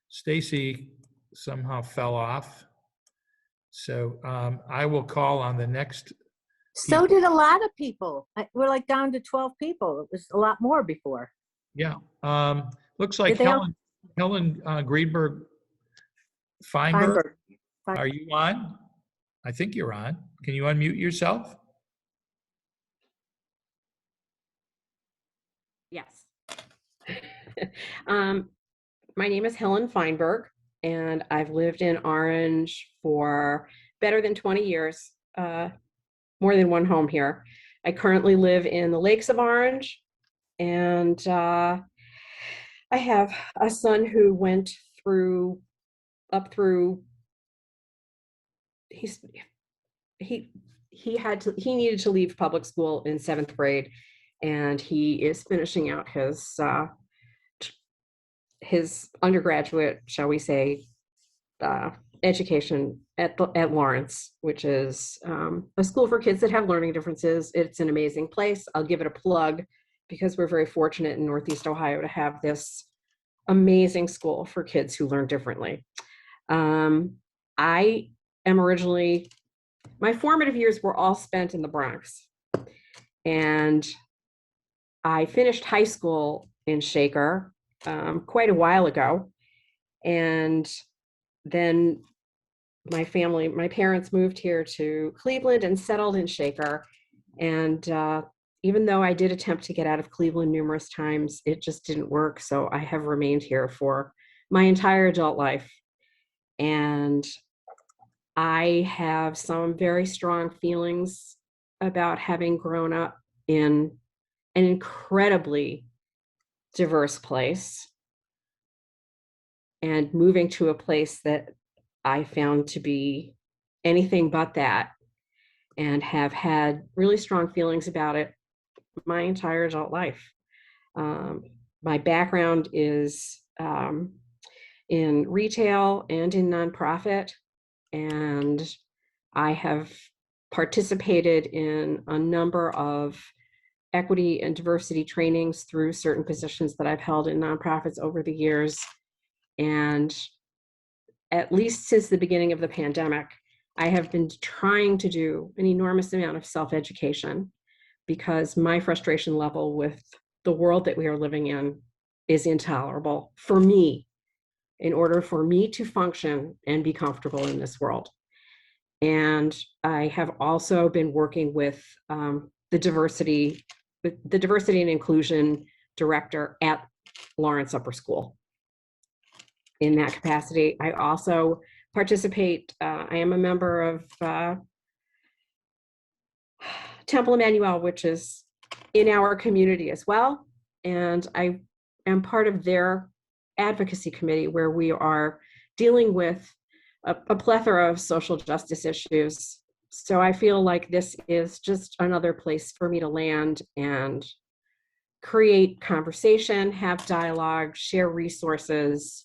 Stacy somehow fell off. So I will call on the next. So did a lot of people. We're like down to 12 people. It was a lot more before. Yeah. Looks like Helen Greenberg Feinberg. Are you on? I think you're on. Can you unmute yourself? Yes. My name is Helen Feinberg, and I've lived in Orange for better than 20 years, more than one home here. I currently live in the Lakes of Orange, and I have a son who went through, he needed to leave public school in 7th grade, and he is finishing out his undergraduate, shall we say, education at Lawrence, which is a school for kids that have learning differences. It's an amazing place. I'll give it a plug because we're very fortunate in Northeast Ohio to have this amazing school for kids who learn differently. I am originally, my formative years were all spent in the Bronx, and I finished high school in Shaker quite a while ago, and then my parents moved here to Cleveland and settled in Shaker. And even though I did attempt to get out of Cleveland numerous times, it just didn't work. So I have remained here for my entire adult life. And I have some very strong feelings about having grown up in an incredibly diverse place and moving to a place that I found to be anything but that, and have had really strong feelings about it my entire adult life. My background is in retail and in nonprofit, and I have participated in a number of equity and diversity trainings through certain positions that I've held in nonprofits over the years. And at least since the beginning of the pandemic, I have been trying to do an enormous amount of self-education, because my frustration level with the world that we are living in is intolerable for me, in order for me to function and be comfortable in this world. And I have also been working with the diversity and inclusion director at Lawrence Upper School. In that capacity, I also participate. I am a member of Temple Emmanuel, which is in our community as well. And I am part of their advocacy committee, where we are dealing with a plethora of social justice issues. So I feel like this is just another place for me to land and create conversation, have dialogue, share resources.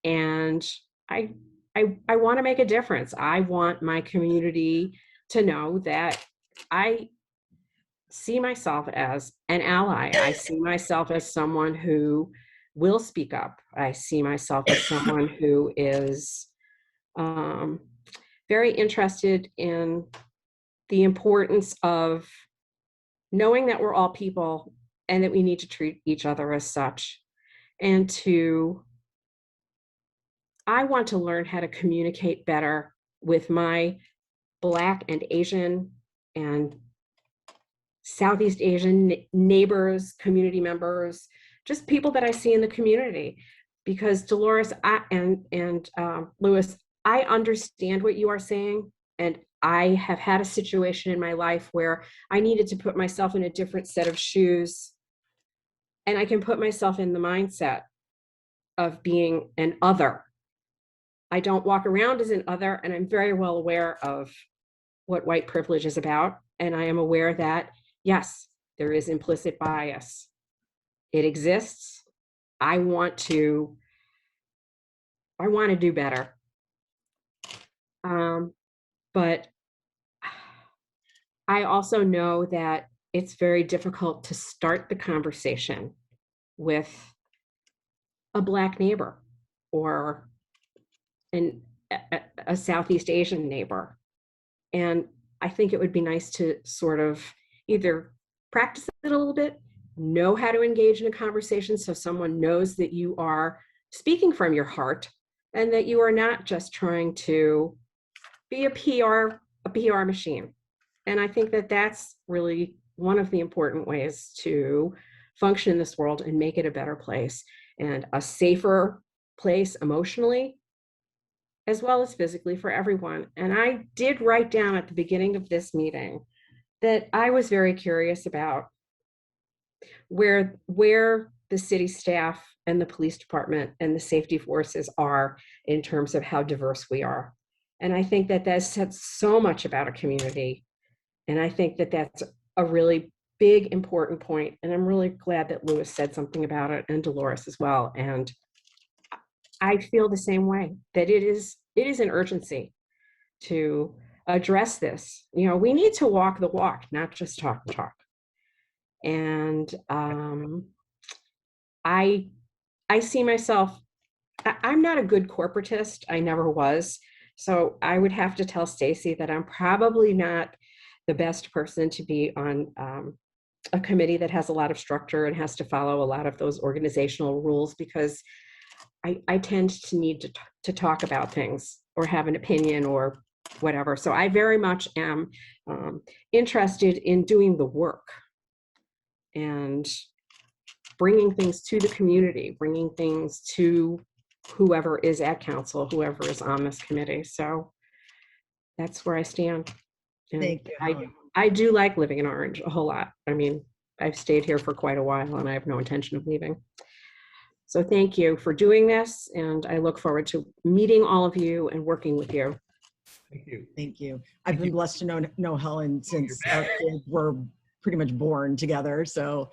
And I want to make a difference. I want my community to know that I see myself as an ally. I see myself as someone who will speak up. I see myself as someone who is very interested in the importance of knowing that we're all people and that we need to treat each other as such. And I want to learn how to communicate better with my Black and Asian and Southeast Asian neighbors, community members, just people that I see in the community. Because Dolores and Louis, I understand what you are saying, and I have had a situation in my life where I needed to put myself in a different set of shoes, and I can put myself in the mindset of being an other. I don't walk around as an other, and I'm very well aware of what white privilege is about. And I am aware that, yes, there is implicit bias. It exists. I want to do better. But I also know that it's very difficult to start the conversation with a Black neighbor or a Southeast Asian neighbor. And I think it would be nice to sort of either practice it a little bit, know how to engage in a conversation so someone knows that you are speaking from your heart and that you are not just trying to be a PR machine. And I think that that's really one of the important ways to function in this world and make it a better place and a safer place emotionally as well as physically for everyone. And I did write down at the beginning of this meeting that I was very curious about where the city staff and the police department and the safety forces are in terms of how diverse we are. And I think that that says so much about a community. And I think that that's a really big, important point. And I'm really glad that Louis said something about it, and Dolores as well. And I feel the same way, that it is an urgency to address this. You know, we need to walk the walk, not just talk the talk. And I see myself, I'm not a good corporatist. I never was. So I would have to tell Stacy that I'm probably not the best person to be on a committee that has a lot of structure and has to follow a lot of those organizational rules, because I tend to need to talk about things or have an opinion or whatever. So I very much am interested in doing the work and bringing things to the community, bringing things to whoever is at council, whoever is on this committee. So that's where I stand. And Thank you. I do like living in Orange a whole lot. I mean, I've stayed here for quite a while and I have no intention of leaving. So thank you for doing this. And I look forward to meeting all of you and working with you. Thank you. Thank you. I've been blessed to know Helen since our kids were pretty much born together. So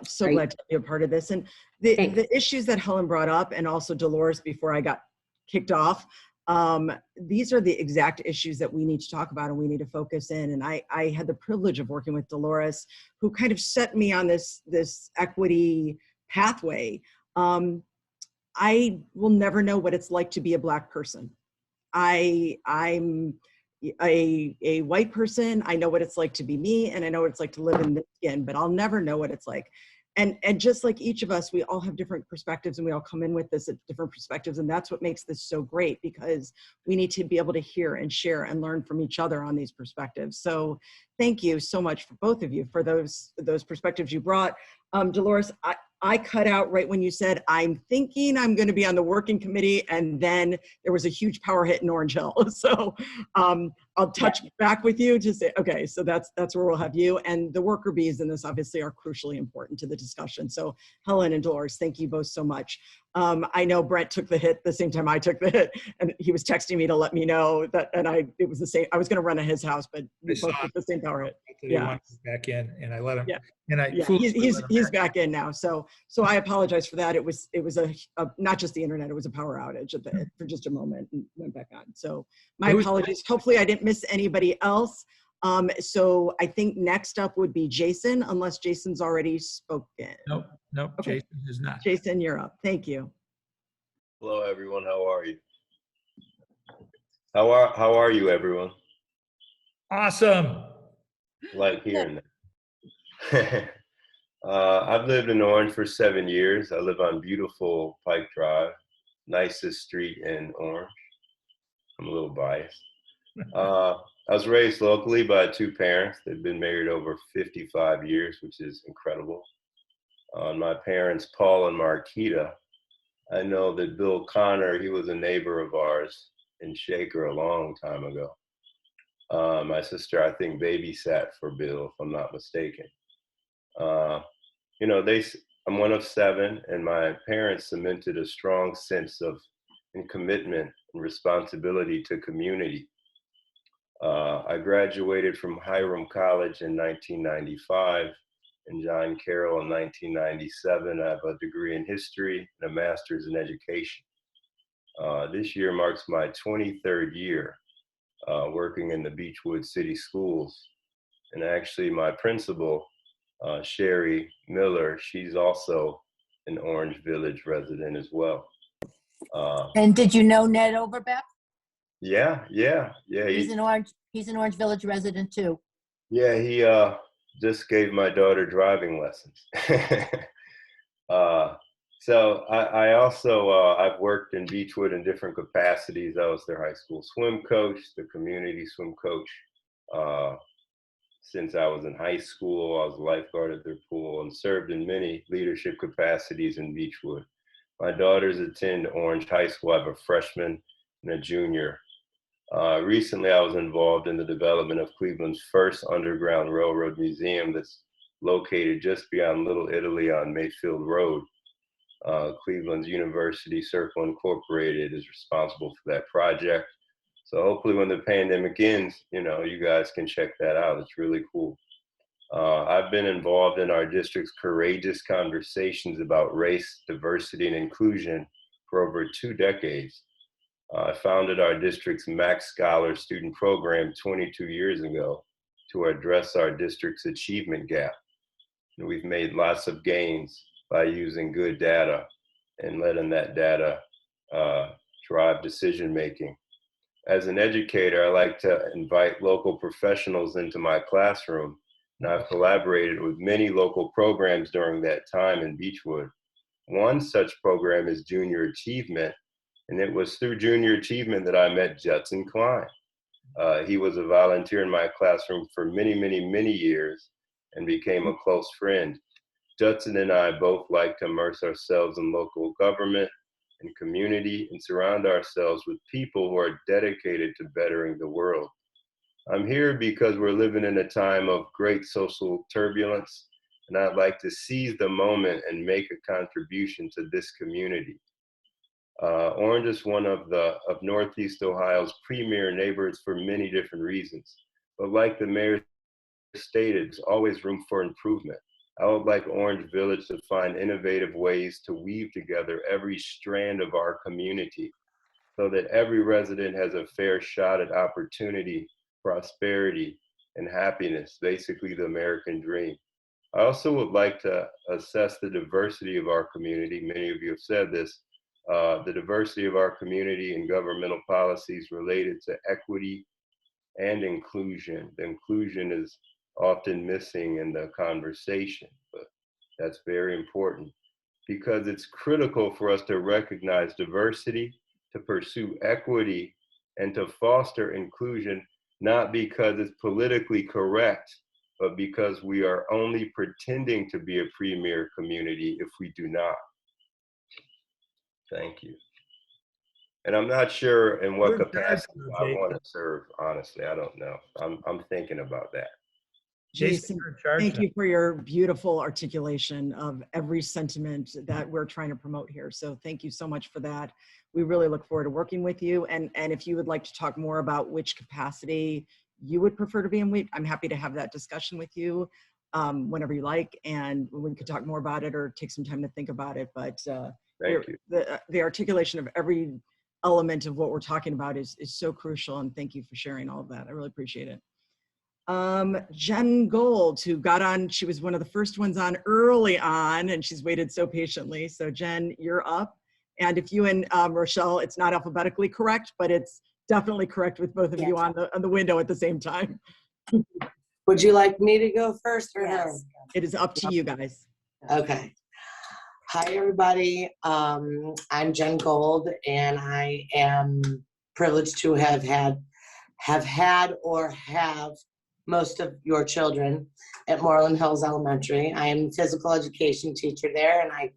so glad to be a part of this. And the issues that Helen brought up, and also Dolores before I got kicked off, these are the exact issues that we need to talk about and we need to focus in. And I had the privilege of working with Dolores, who kind of set me on this equity pathway. I will never know what it's like to be a Black person. I'm a white person. I know what it's like to be me, and I know what it's like to live in this skin, but I'll never know what it's like. And just like each of us, we all have different perspectives, and we all come in with this at different perspectives. And that's what makes this so great, because we need to be able to hear and share and learn from each other on these perspectives. So thank you so much for both of you for those perspectives you brought. Dolores, I cut out right when you said, I'm thinking I'm going to be on the working committee, and then there was a huge power hit in Orange Hill. So I'll touch back with you to say, okay, so that's where we'll have you. And the worker bees in this obviously are crucially important to the discussion. So Helen and Dolores, thank you both so much. I know Brent took the hit the same time I took the hit, and he was texting me to let me know that, and it was the same. I was going to run at his house, but we both took the same power hit. Yeah, back in, and I let him. Yeah. And he's back in now. So I apologize for that. It was a not just the internet. It was a power outage for just a moment and went back on. So my apologies. Hopefully I didn't miss anybody else. So I think next up would be Jason, unless Jason's already spoken. Nope, okay. Jason is not. Jason, you're up. Thank you. Hello, everyone. How are you? How are you, everyone? Awesome. Like hearing that. I've lived in Orange for 7 years. I live on beautiful Pike Drive, nicest street in Orange. I'm a little biased. I was raised locally by 2 parents. They've been married over 55 years, which is incredible. My parents, Paul and Marquita. I know that Bill Connor, he was a neighbor of ours in Shaker a long time ago. My sister, I think, babysat for Bill, if I'm not mistaken. You know, I'm one of 7, and my parents cemented a strong sense of commitment and responsibility to community. I graduated from Hiram College in 1995 and John Carroll in 1997. I have a degree in history and a master's in education. This year marks my 23rd year working in the Beechwood City Schools. And actually my principal, Sherry Miller, she's also an Orange Village resident as well. And did you know Ned Overbeck? Yeah. He's an Orange Village resident too. Yeah, he just gave my daughter driving lessons. So I also, I've worked in Beechwood in different capacities. I was their high school swim coach, the community swim coach, since I was in high school. I was a lifeguard at their pool and served in many leadership capacities in Beechwood. My daughters attend Orange High School. I have a freshman and a junior. Recently, I was involved in the development of Cleveland's first underground railroad museum that's located just beyond Little Italy on Mayfield Road. Cleveland's University Circle Incorporated is responsible for that project. So hopefully when the pandemic ends, you know, you guys can check that out. It's really cool. I've been involved in our district's courageous conversations about race, diversity, and inclusion for over 2 decades. I founded our district's Max Scholar student program 22 years ago to address our district's achievement gap. And we've made lots of gains by using good data and letting that data drive decision making. As an educator, I like to invite local professionals into my classroom, and I've collaborated with many local programs during that time in Beechwood. One such program is Junior Achievement, and it was through Junior Achievement that I met Judson Klein. He was a volunteer in my classroom for many, many, many years and became a close friend. Judson and I both like to immerse ourselves in local government and community and surround ourselves with people who are dedicated to bettering the world. I'm here because we're living in a time of great social turbulence, and I'd like to seize the moment and make a contribution to this community. Orange is one of Northeast Ohio's premier neighborhoods for many different reasons. But like the mayor stated, there's always room for improvement. I would like Orange Village to find innovative ways to weave together every strand of our community so that every resident has a fair shot at opportunity, prosperity, and happiness, basically the American dream. I also would like to assess the diversity of our community. Many of you have said this, the diversity of our community and governmental policies related to equity and inclusion. The inclusion is often missing in the conversation, but that's very important because it's critical for us to recognize diversity, to pursue equity, and to foster inclusion, not because it's politically correct, but because we are only pretending to be a premier community if we do not. Thank you. And I'm not sure in what capacity I want to serve, honestly. I don't know. I'm thinking about that. Jason, thank you for your beautiful articulation of every sentiment that we're trying to promote here. So thank you so much for that. We really look forward to working with you. And if you would like to talk more about which capacity you would prefer to be in, I'm happy to have that discussion with you whenever you like. And we could talk more about it or take some time to think about it. But thank you. The articulation of every element of what we're talking about is so crucial. And thank you for sharing all of that. I really appreciate it. Jen Gold, who got on, she was one of the first ones on early on, and she's waited so patiently. So Jen, you're up. And if you and Rochelle, it's not alphabetically correct, but it's definitely correct with both of you on the window at the same time. Would you like me to go first or her? It is up to you guys. Okay. Hi, everybody. I'm Jen Gold, and I am privileged to have had most of your children at Moreland Hills Elementary. I am a physical education teacher there, and I'm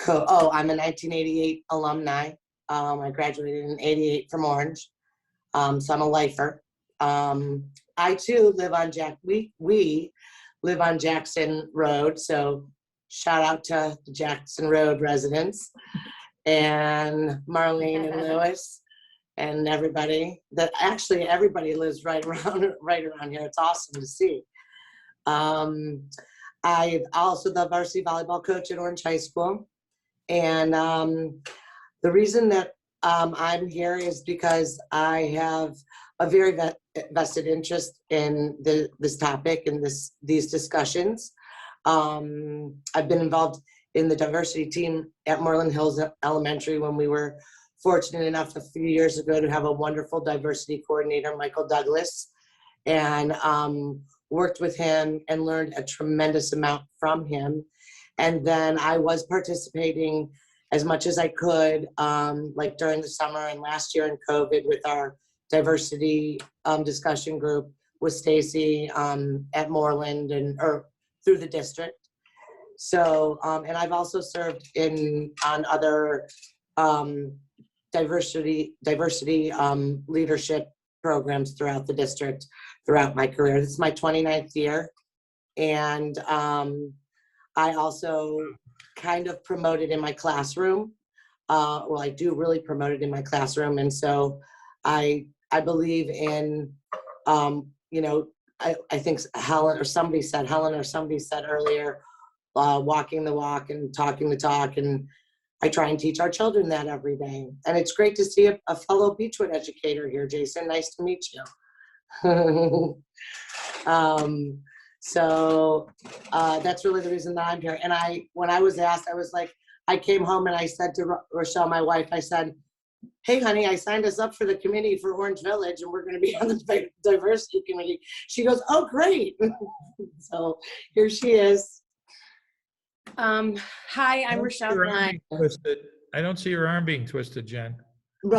a 1988 alumni. I graduated in '88 from Orange, so I'm a lifer. I too live on we live on Jackson Road, so shout out to the Jackson Road residents and Marlene and Lewis. And everybody lives right around here. It's awesome to see. I'm also the varsity volleyball coach at Orange High School. And the reason that I'm here is because I have a very vested interest in this topic and these discussions. I've been involved in the diversity team at Moreland Hills Elementary when we were fortunate enough a few years ago to have a wonderful diversity coordinator, Michael Douglas, and worked with him and learned a tremendous amount from him. And then I was participating as much as I could, like during the summer and last year in COVID with our diversity discussion group, with Stacy at Moreland or through the district. So, and I've also served on other diversity leadership programs throughout the district throughout my career. This is my 29th year. And I also kind of promoted in my classroom. Well, I do really promote it in my classroom. And so I believe in, you know, I think Helen or somebody said earlier, walking the walk and talking the talk. And I try and teach our children that every day. And it's great to see a fellow Beechwood educator here, Jason. Nice to meet you. So that's really the reason that I'm here. And when I was asked, I was like, I came home and I said to Rochelle, my wife, I said, hey, honey, I signed us up for the committee for Orange Village and we're going to be on the diversity committee. She goes, oh, great. So here she is. Hi, I'm Rochelle Klein. I don't see your arm being twisted, Jen. No,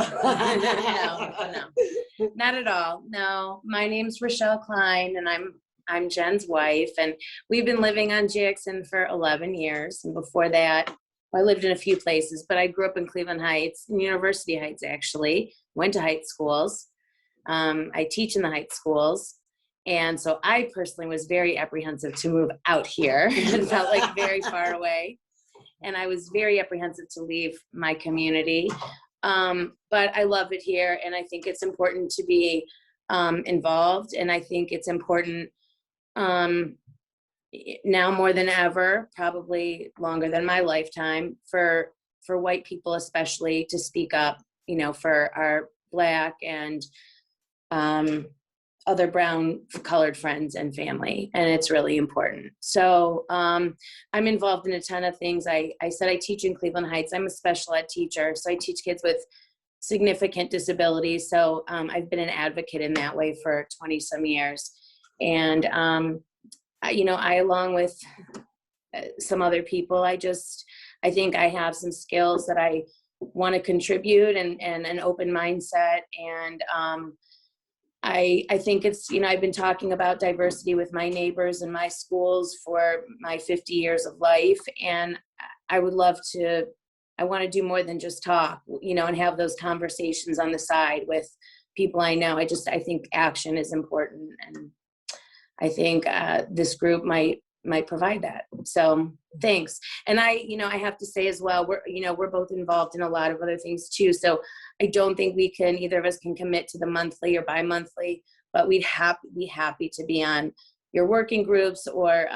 not at all. No, my name's Rochelle Klein and I'm Jen's wife, and we've been living on Jackson for 11 years. And before that, I lived in a few places, but I grew up in Cleveland Heights, in University Heights actually, went to Heights schools. I teach in the Heights schools. And so I personally was very apprehensive to move out here. It felt like very far away. And I was very apprehensive to leave my community. But I love it here. And I think it's important to be involved. And I think it's important now more than ever, probably longer than my lifetime, for white people especially to speak up, you know, for our Black and other brown colored friends and family, and it's really important. So I'm involved in a ton of things. I said I teach in Cleveland Heights. I'm a special ed teacher, so I teach kids with significant disabilities. So I've been an advocate in that way for 20 some years. And you know, I, along with some other people, I think I have some skills that I want to contribute and an open mindset. And I think it's, you know, I've been talking about diversity with my neighbors and my schools for my 50 years of life. And I would love to, I want to do more than just talk, you know, and have those conversations on the side with people I know. I think action is important. And I think this group might provide that. So thanks. And I have to say as well, we're both involved in a lot of other things too. So I don't think either of us can commit to the monthly or bi-monthly, but we'd be happy to be on your working groups or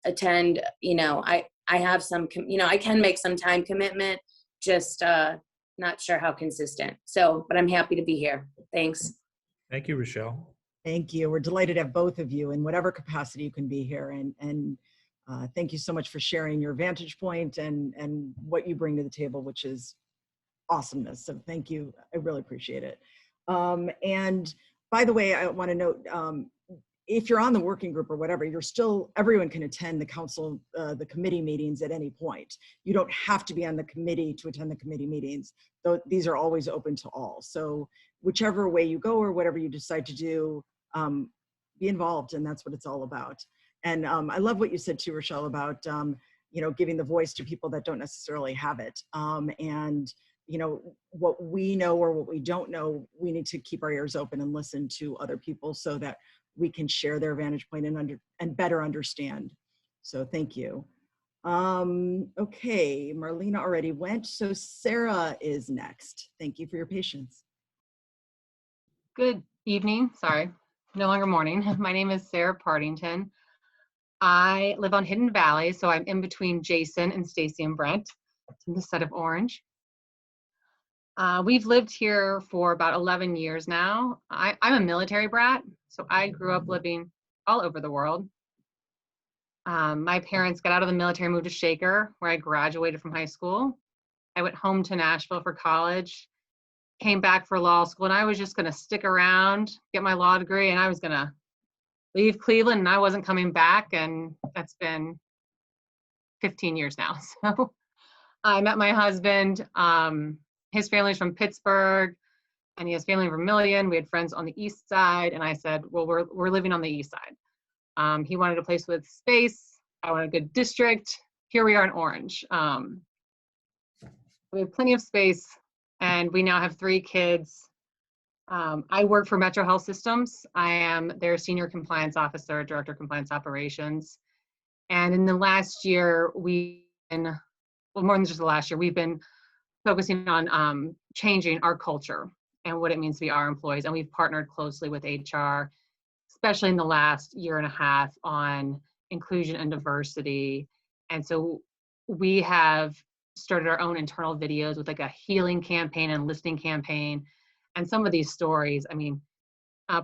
attend. You know, I have some, I can make some time commitment, just not sure how consistent. So, but I'm happy to be here. Thanks. Thank you, Rochelle. Thank you. We're delighted to have both of you in whatever capacity you can be here. And thank you so much for sharing your vantage point and what you bring to the table, which is awesomeness. So thank you. I really appreciate it. And by the way, I want to note, if you're on the working group or whatever, everyone can attend the council, the committee meetings at any point. You don't have to be on the committee to attend the committee meetings, though these are always open to all. So whichever way you go or whatever you decide to do, be involved, and that's what it's all about. And I love what you said too, Rochelle, about giving the voice to people that don't necessarily have it. And what we know or what we don't know, we need to keep our ears open and listen to other people so that we can share their vantage point and better understand. So thank you. Okay, Marlena already went, so Sarah is next. Thank you for your patience. Good evening, sorry, no longer morning. My name is Sarah Partington. I live on Hidden Valley, so I'm in between Jason and Stacy and Brent. It's in the set of orange. We've lived here for about 11 years now. I'm a military brat, so I grew up living all over the world. My parents got out of the military, moved to Shaker, where I graduated from high school. I went home to Nashville for college, came back for law school, and I was just gonna stick around, get my law degree, and I was gonna leave Cleveland, and I wasn't coming back, and that's been 15 years now. So I met my husband. His family's from Pittsburgh. and he has family in Vermilion. We had friends on the east side, and I said, well, we're living on the east side. He wanted a place with space. I wanted a good district. Here we are in Orange. We have plenty of space, and we now have 3 kids. I work for Metro Health Systems. I am their senior compliance officer, director of compliance operations. And in the last year, well, more than just the last year, we've been focusing on changing our culture and what it means to be our employees. And we've partnered closely with HR, especially in the last year and a half, on inclusion and diversity. And so we have started our own internal videos with like a healing campaign and listening campaign. And some of these stories, I mean,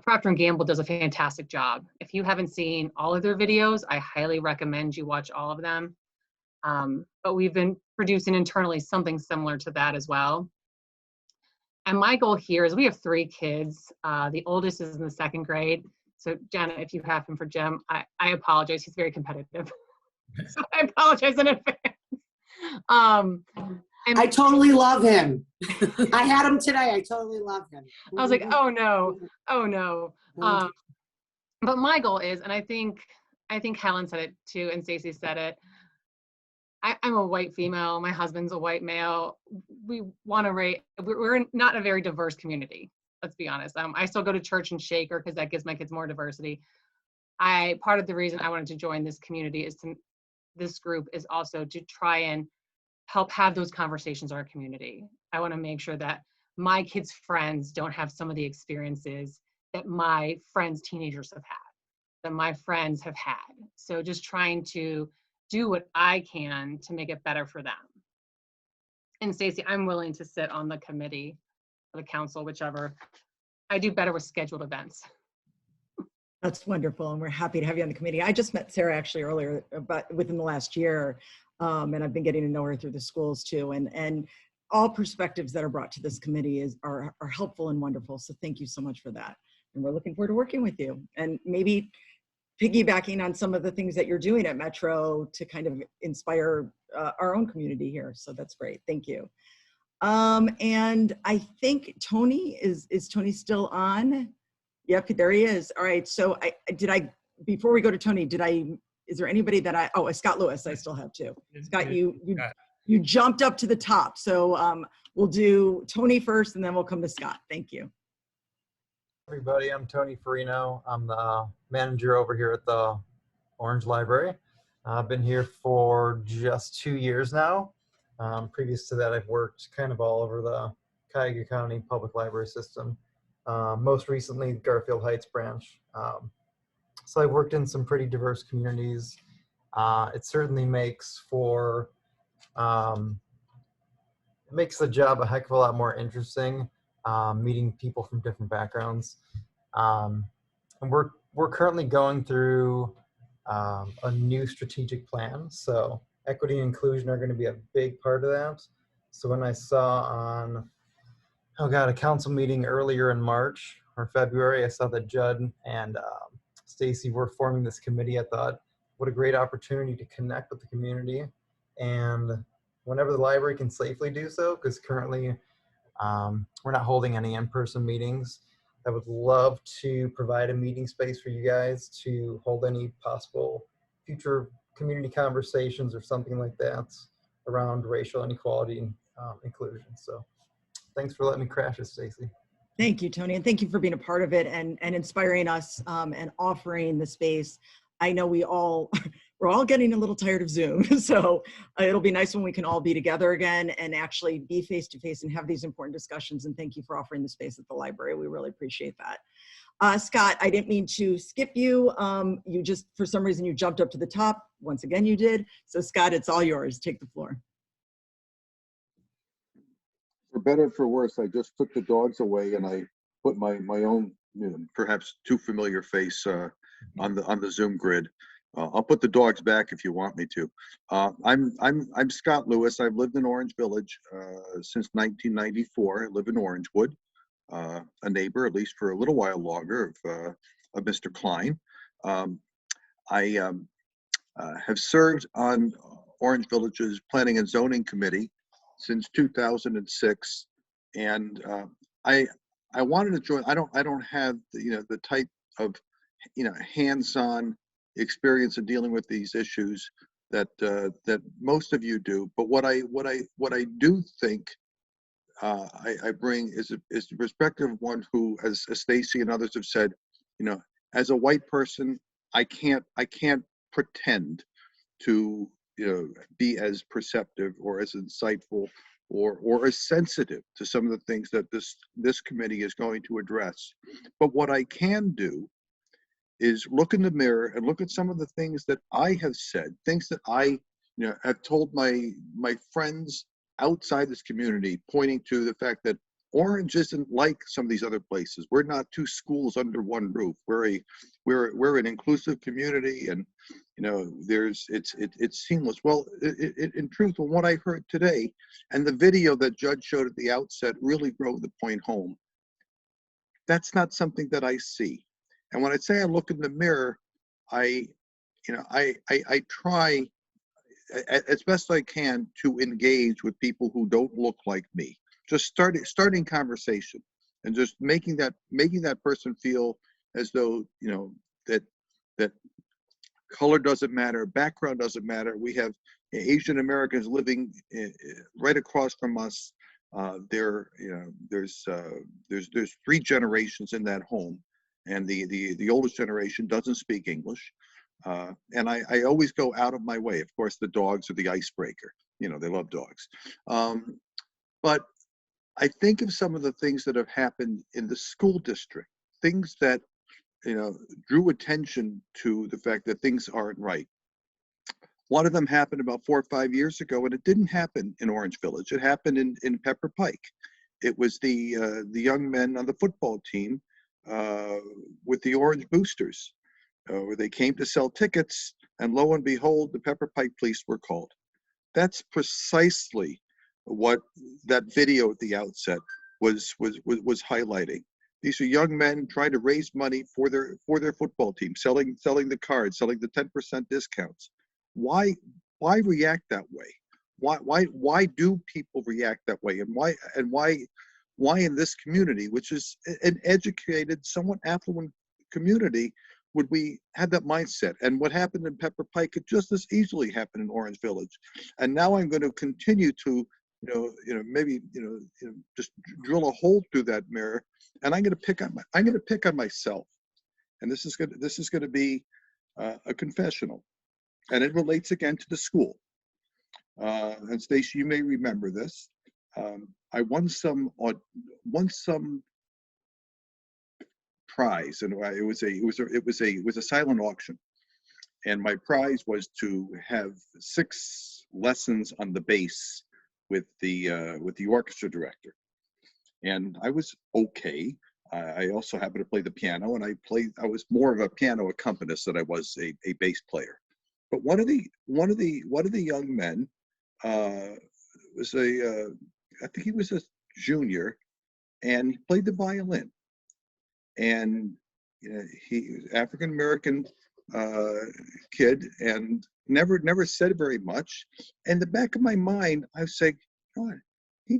Procter & Gamble does a fantastic job. If you haven't seen all of their videos, I highly recommend you watch all of them. But we've been producing internally something similar to that as well. And my goal here is we have 3 kids. The oldest is in the 2nd grade. So Jenna, if you have him for Jim, I apologize. He's very competitive. So I apologize in advance. And I totally love him. I had him today. I totally love him. I was like, oh no, oh no. But my goal is, and I think Helen said it too, and Stacey said it. I'm a white female. My husband's a white male. We want to rate. We're not a very diverse community. Let's be honest. I still go to church and Shaker because that gives my kids more diversity. Part of the reason I wanted to join this community this group is also to try and help have those conversations in our community. I want to make sure that my kids' friends don't have some of the experiences that my friends' teenagers have had, that my friends have had. So just trying to do what I can to make it better for them. And Stacey, I'm willing to sit on the committee or the council, whichever. I do better with scheduled events. That's wonderful, and we're happy to have you on the committee. I just met Sarah actually earlier, but within the last year, and I've been getting to know her through the schools too. And all perspectives that are brought to this committee are helpful and wonderful. So thank you so much for that. And we're looking forward to working with you and maybe piggybacking on some of the things that you're doing at Metro to kind of inspire our own community here. So that's great. Thank you. And I think Tony, is Tony still on? Yep, there he is. All right. So before we go to Tony, is there anybody that Scott Lewis, I still have too. Scott, you jumped up to the top. So we'll do Tony first and then we'll come to Scott. Thank you. Everybody, I'm Tony Farino. I'm the manager over here at the Orange Library. I've been here for just 2 years now. Previous to that, I've worked kind of all over the Cuyahoga County Public Library system. Most recently, Garfield Heights branch. So I've worked in some pretty diverse communities. It certainly makes for, it makes the job a heck of a lot more interesting, meeting people from different backgrounds. And we're currently going through a new strategic plan. So equity and inclusion are going to be a big part of that. So when I saw on, a council meeting earlier in March or February, I saw that Judd and Stacey were forming this committee. I thought, what a great opportunity to connect with the community. And whenever the library can safely do so, because currently we're not holding any in-person meetings, I would love to provide a meeting space for you guys to hold any possible future community conversations or something like that around racial inequality and inclusion. So thanks for letting me crash it, Stacey. Thank you, Tony, and thank you for being a part of it and inspiring us and offering the space. I know we're all getting a little tired of Zoom, so it'll be nice when we can all be together again and actually be face-to-face and have these important discussions, and thank you for offering the space at the library. We really appreciate that. Scott, I didn't mean to skip you. You just, for some reason, you jumped up to the top. Once again, you did. So Scott, it's all yours. Take the floor. For better or for worse, I just took the dogs away and I put my own, perhaps too familiar face on the Zoom grid. I'll put the dogs back if you want me to. I'm Scott Lewis. I've lived in Orange Village since 1994. I live in Orangewood, a neighbor, at least for a little while longer, of Mr. Klein. I have served on Orange Village's Planning and Zoning Committee since 2006, and I I wanted to join. I don't have the type of hands-on experience in dealing with these issues that that most of you do. But what I do think I bring is the perspective of one who, as Stacy and others have said, as a white person, I can't pretend to be as perceptive or as insightful or as sensitive to some of the things that this committee is going to address. But what I can do is look in the mirror and look at some of the things that I have said, things that I have told my friends outside this community, pointing to the fact that Orange isn't like some of these other places. We're not two schools under one roof. We're an inclusive community, and it's seamless. Well, in truth, from what I heard today, and the video that Judd showed at the outset really drove the point home. That's not something that I see. And when I say I look in the mirror, I try as best I can to engage with people who don't look like me. Just starting conversation and just making that person feel as though that color doesn't matter, background doesn't matter. We have Asian Americans living right across from us. There's 3 generations in that home, and the oldest generation doesn't speak English. And I always go out of my way. Of course, the dogs are the icebreaker. They love dogs. But I think of some of the things that have happened in the school district, things that, drew attention to the fact that things aren't right. One of them happened about 4 or 5 years ago, and it didn't happen in Orange Village. It happened in Pepper Pike. It was the young men on the football team with the Orange Boosters, where they came to sell tickets, and lo and behold, the Pepper Pike police were called. That's precisely what that video at the outset was highlighting. These are young men trying to raise money for their football team, selling the cards, selling the 10% discounts. Why react that way? Why do people react that way? And why in this community, which is an educated, somewhat affluent community, would we have that mindset? And what happened in Pepper Pike could just as easily happen in Orange Village. And now I'm going to continue to maybe just drill a hole through that mirror, and I'm going to pick on myself. And this is going to be a confessional, and it relates again to the school. And Stacy, you may remember this. I won some prize, and it was a silent auction, and my prize was to have 6 lessons on the bass with the orchestra director, and I was okay. I also happened to play the piano, and I was more of a piano accompanist than I was a bass player. But one of the young men was I think he was a junior, and he played the violin. And he was African American kid, and never said very much. In the back of my mind, I was saying, God, he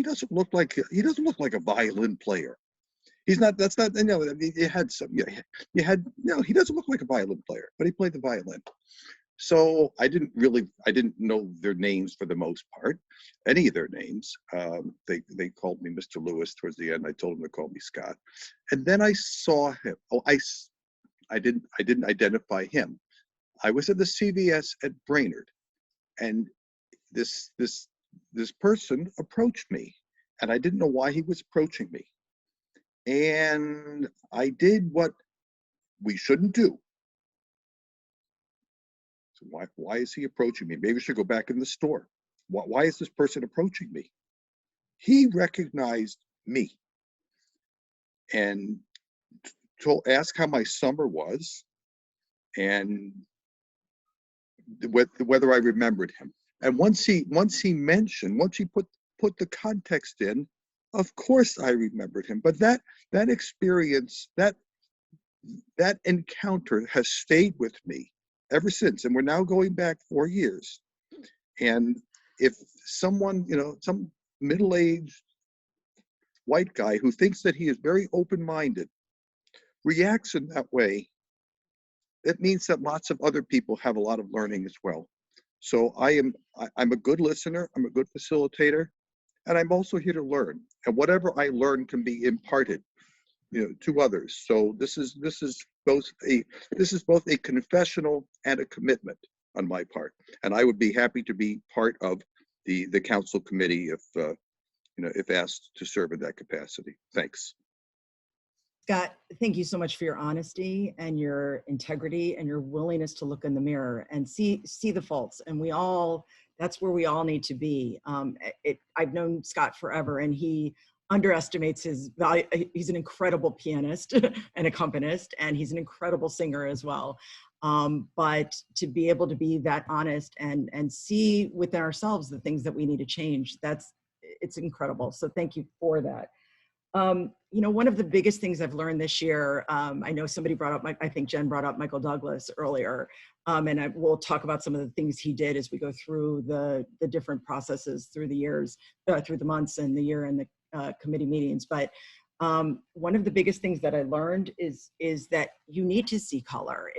doesn't look like a violin player. He's not. That's not. You had some. He doesn't look like a violin player, but he played the violin. So I didn't know their names for the most part, any of their names. They called me Mr. Lewis towards the end. I told them to call me Scott. And then I saw him. I didn't identify him. I was at the CVS at Brainerd, and this person approached me, and I didn't know why he was approaching me. And I did what we shouldn't do. Why is he approaching me? Maybe I should go back in the store. Why is this person approaching me? He recognized me and asked how my summer was and whether I remembered him. And once he put the context in, of course I remembered him. But that experience, that encounter has stayed with me ever since, and we're now going back 4 years. And if someone, some middle-aged white guy who thinks that he is very open-minded reacts in that way, it means that lots of other people have a lot of learning as well. So I'm a good listener, I'm a good facilitator, and I'm also here to learn. And whatever I learn can be imparted, to others. So this is both a confessional and a commitment on my part. And I would be happy to be part of the council committee if asked to serve in that capacity. Thanks. Scott, thank you so much for your honesty and your integrity and your willingness to look in the mirror and see the faults. And that's where we all need to be. I've known Scott forever, and he underestimates his value. He's an incredible pianist and accompanist, and he's an incredible singer as well. But to be able to be that honest and see within ourselves the things that we need to change, it's incredible. So thank you for that. One of the biggest things I've learned this year, I know somebody brought up, I think Jen brought up Michael Douglas earlier, and we'll talk about some of the things he did as we go through the different processes through the years, through the months and the year and the committee meetings. But one of the biggest things that I learned is that you need to see color.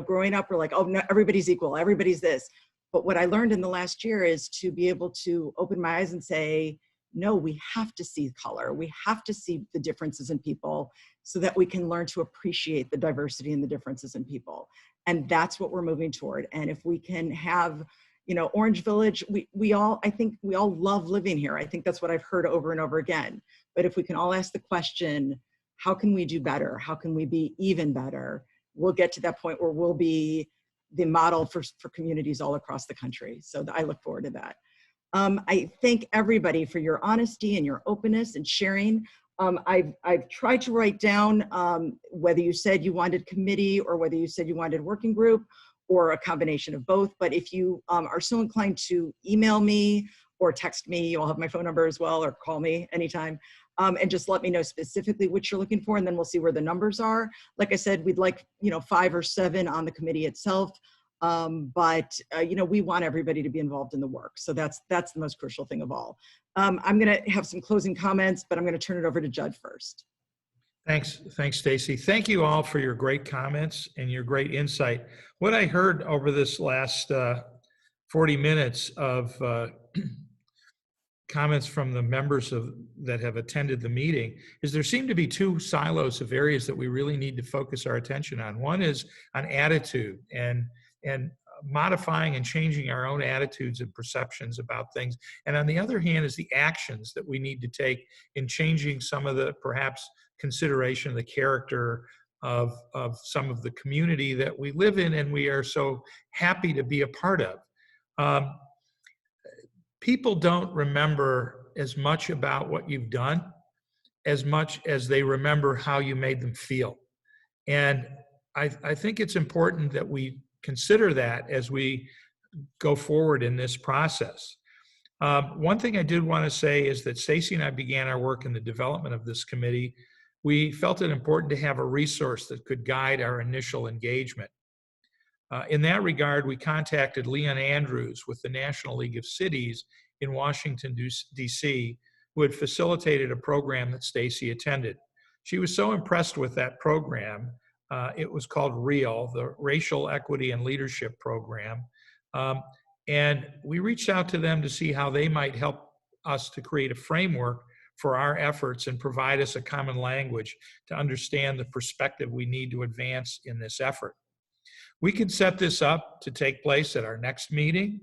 Growing up, we're like, oh, no, everybody's equal, everybody's this. But what I learned in the last year is to be able to open my eyes and say, no, we have to see color. We have to see the differences in people so that we can learn to appreciate the diversity and the differences in people. And that's what we're moving toward. And if we can have, Orange Village, I think we all love living here. I think that's what I've heard over and over again. But if we can all ask the question, how can we do better? How can we be even better? We'll get to that point where we'll be the model for communities all across the country. So I look forward to that. I thank everybody for your honesty and your openness and sharing. I've tried to write down whether you said you wanted committee or whether you said you wanted working group or a combination of both. But if you are so inclined to email me or text me, you'll have my phone number as well, or call me anytime. And just let me know specifically what you're looking for, and then we'll see where the numbers are. Like I said, we'd like 5 or 7 on the committee itself. But we want everybody to be involved in the work. So that's the most crucial thing of all. I'm going to have some closing comments, but I'm going to turn it over to Judd first. Thanks, Stacy. Thank you all for your great comments and your great insight. What I heard over this last 40 minutes of comments from the members that have attended the meeting is there seem to be 2 silos of areas that we really need to focus our attention on. One is on attitude and modifying and changing our own attitudes and perceptions about things. And on the other hand is the actions that we need to take in changing some of the perhaps consideration of the character of some of the community that we live in and we are so happy to be a part of. People don't remember as much about what you've done as much as they remember how you made them feel. And I think it's important that we consider that as we go forward in this process. One thing I did want to say is that Stacy and I began our work in the development of this committee. We felt it important to have a resource that could guide our initial engagement. In that regard, we contacted Leon Andrews with the National League of Cities in Washington, D.C., who had facilitated a program that Stacy attended. She was so impressed with that program. It was called REAL, the Racial Equity and Leadership Program. And we reached out to them to see how they might help us to create a framework for our efforts and provide us a common language to understand the perspective we need to advance in this effort. We could set this up to take place at our next meeting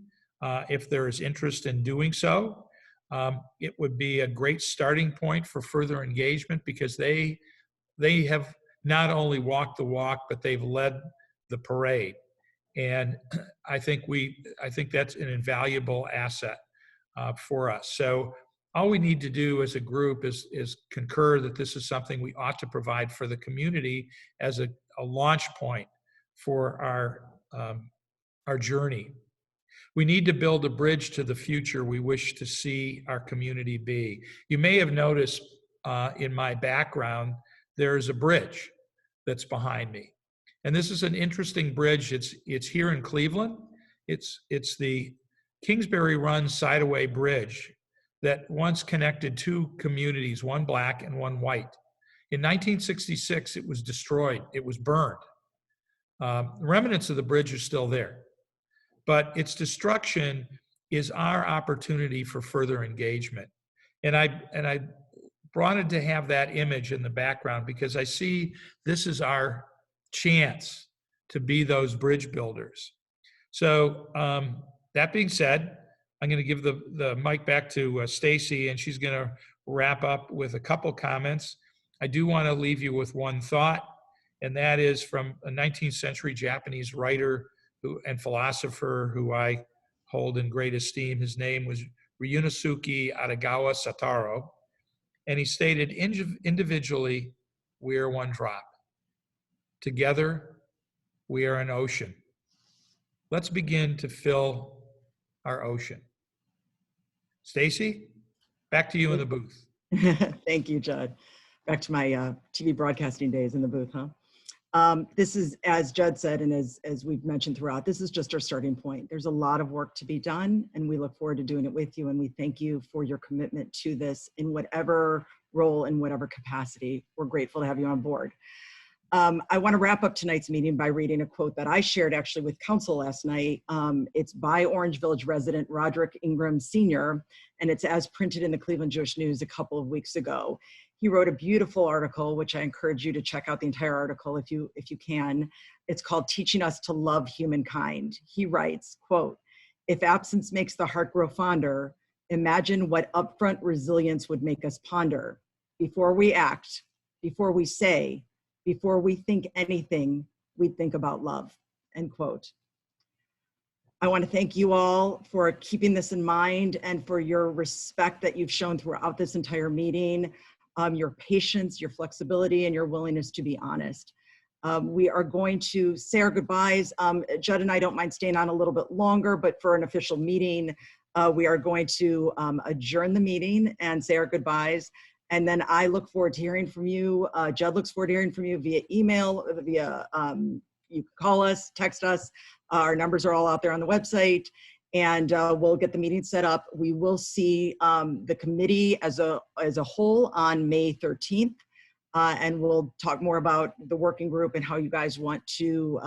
if there is interest in doing so. It would be a great starting point for further engagement because they have not only walked the walk, but they've led the parade. And I think that's an invaluable asset for us. So all we need to do as a group is concur that this is something we ought to provide for the community as a launch point for our journey. We need to build a bridge to the future we wish to see our community be. You may have noticed in my background, there's a bridge that's behind me. And this is an interesting bridge. It's here in Cleveland. It's the Kingsbury Run Sideaway Bridge that once connected two communities, one black and one white. In 1966, it was destroyed. It was burned. Remnants of the bridge are still there, but its destruction is our opportunity for further engagement. And I wanted to have that image in the background because I see this is our chance to be those bridge builders. So that being said, I'm going to give the mic back to Stacy, and she's going to wrap up with a couple comments. I do want to leave you with one thought, and that is from a 19th century Japanese writer and philosopher who I hold in great esteem. His name was Ryunosuke Aragawa Sataro, and he stated, individually, we are one drop. Together, we are an ocean. Let's begin to fill our ocean. Stacy, back to you in the booth. Thank you, Judd. Back to my TV broadcasting days in the booth, huh? This is, as Judd said, and as we've mentioned throughout, this is just our starting point. There's a lot of work to be done, and we look forward to doing it with you, and we thank you for your commitment to this in whatever role, in whatever capacity. We're grateful to have you on board. I want to wrap up tonight's meeting by reading a quote that I shared actually with council last night. It's by Orange Village resident Roderick Ingram Sr., and it's as printed in the Cleveland Jewish News a couple of weeks ago. He wrote a beautiful article, which I encourage you to check out the entire article if you can. It's called Teaching Us to Love Humankind. He writes, quote, "If absence makes the heart grow fonder, imagine what upfront resilience would make us ponder. Before we act, before we say, before we think anything, we think about love," end quote. I want to thank you all for keeping this in mind and for your respect that you've shown throughout this entire meeting, your patience, your flexibility, and your willingness to be honest. We are going to say our goodbyes. Judd and I don't mind staying on a little bit longer, but for an official meeting, we are going to adjourn the meeting and say our goodbyes. And then I look forward to hearing from you. Judd looks forward to hearing from you via email, via, you can call us, text us. Our numbers are all out there on the website, and we'll get the meeting set up. We will see the committee as a whole on May 13th, and we'll talk more about the working group and how you guys want to,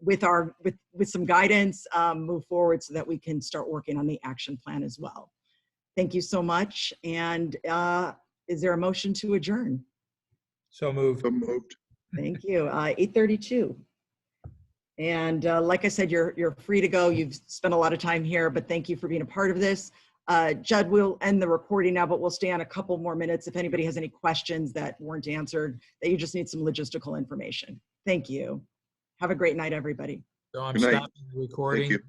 with some guidance, move forward so that we can start working on the action plan as well. Thank you so much. And is there a motion to adjourn? So moved. So moved. Thank you. 8:32. And like I said, you're free to go. You've spent a lot of time here, but thank you for being a part of this. Judd, we'll end the recording now, but we'll stay on a couple more minutes if anybody has any questions that weren't answered, that you just need some logistical information. Thank you. Have a great night, everybody. So I'm Good night. stopping the recording. Thank you.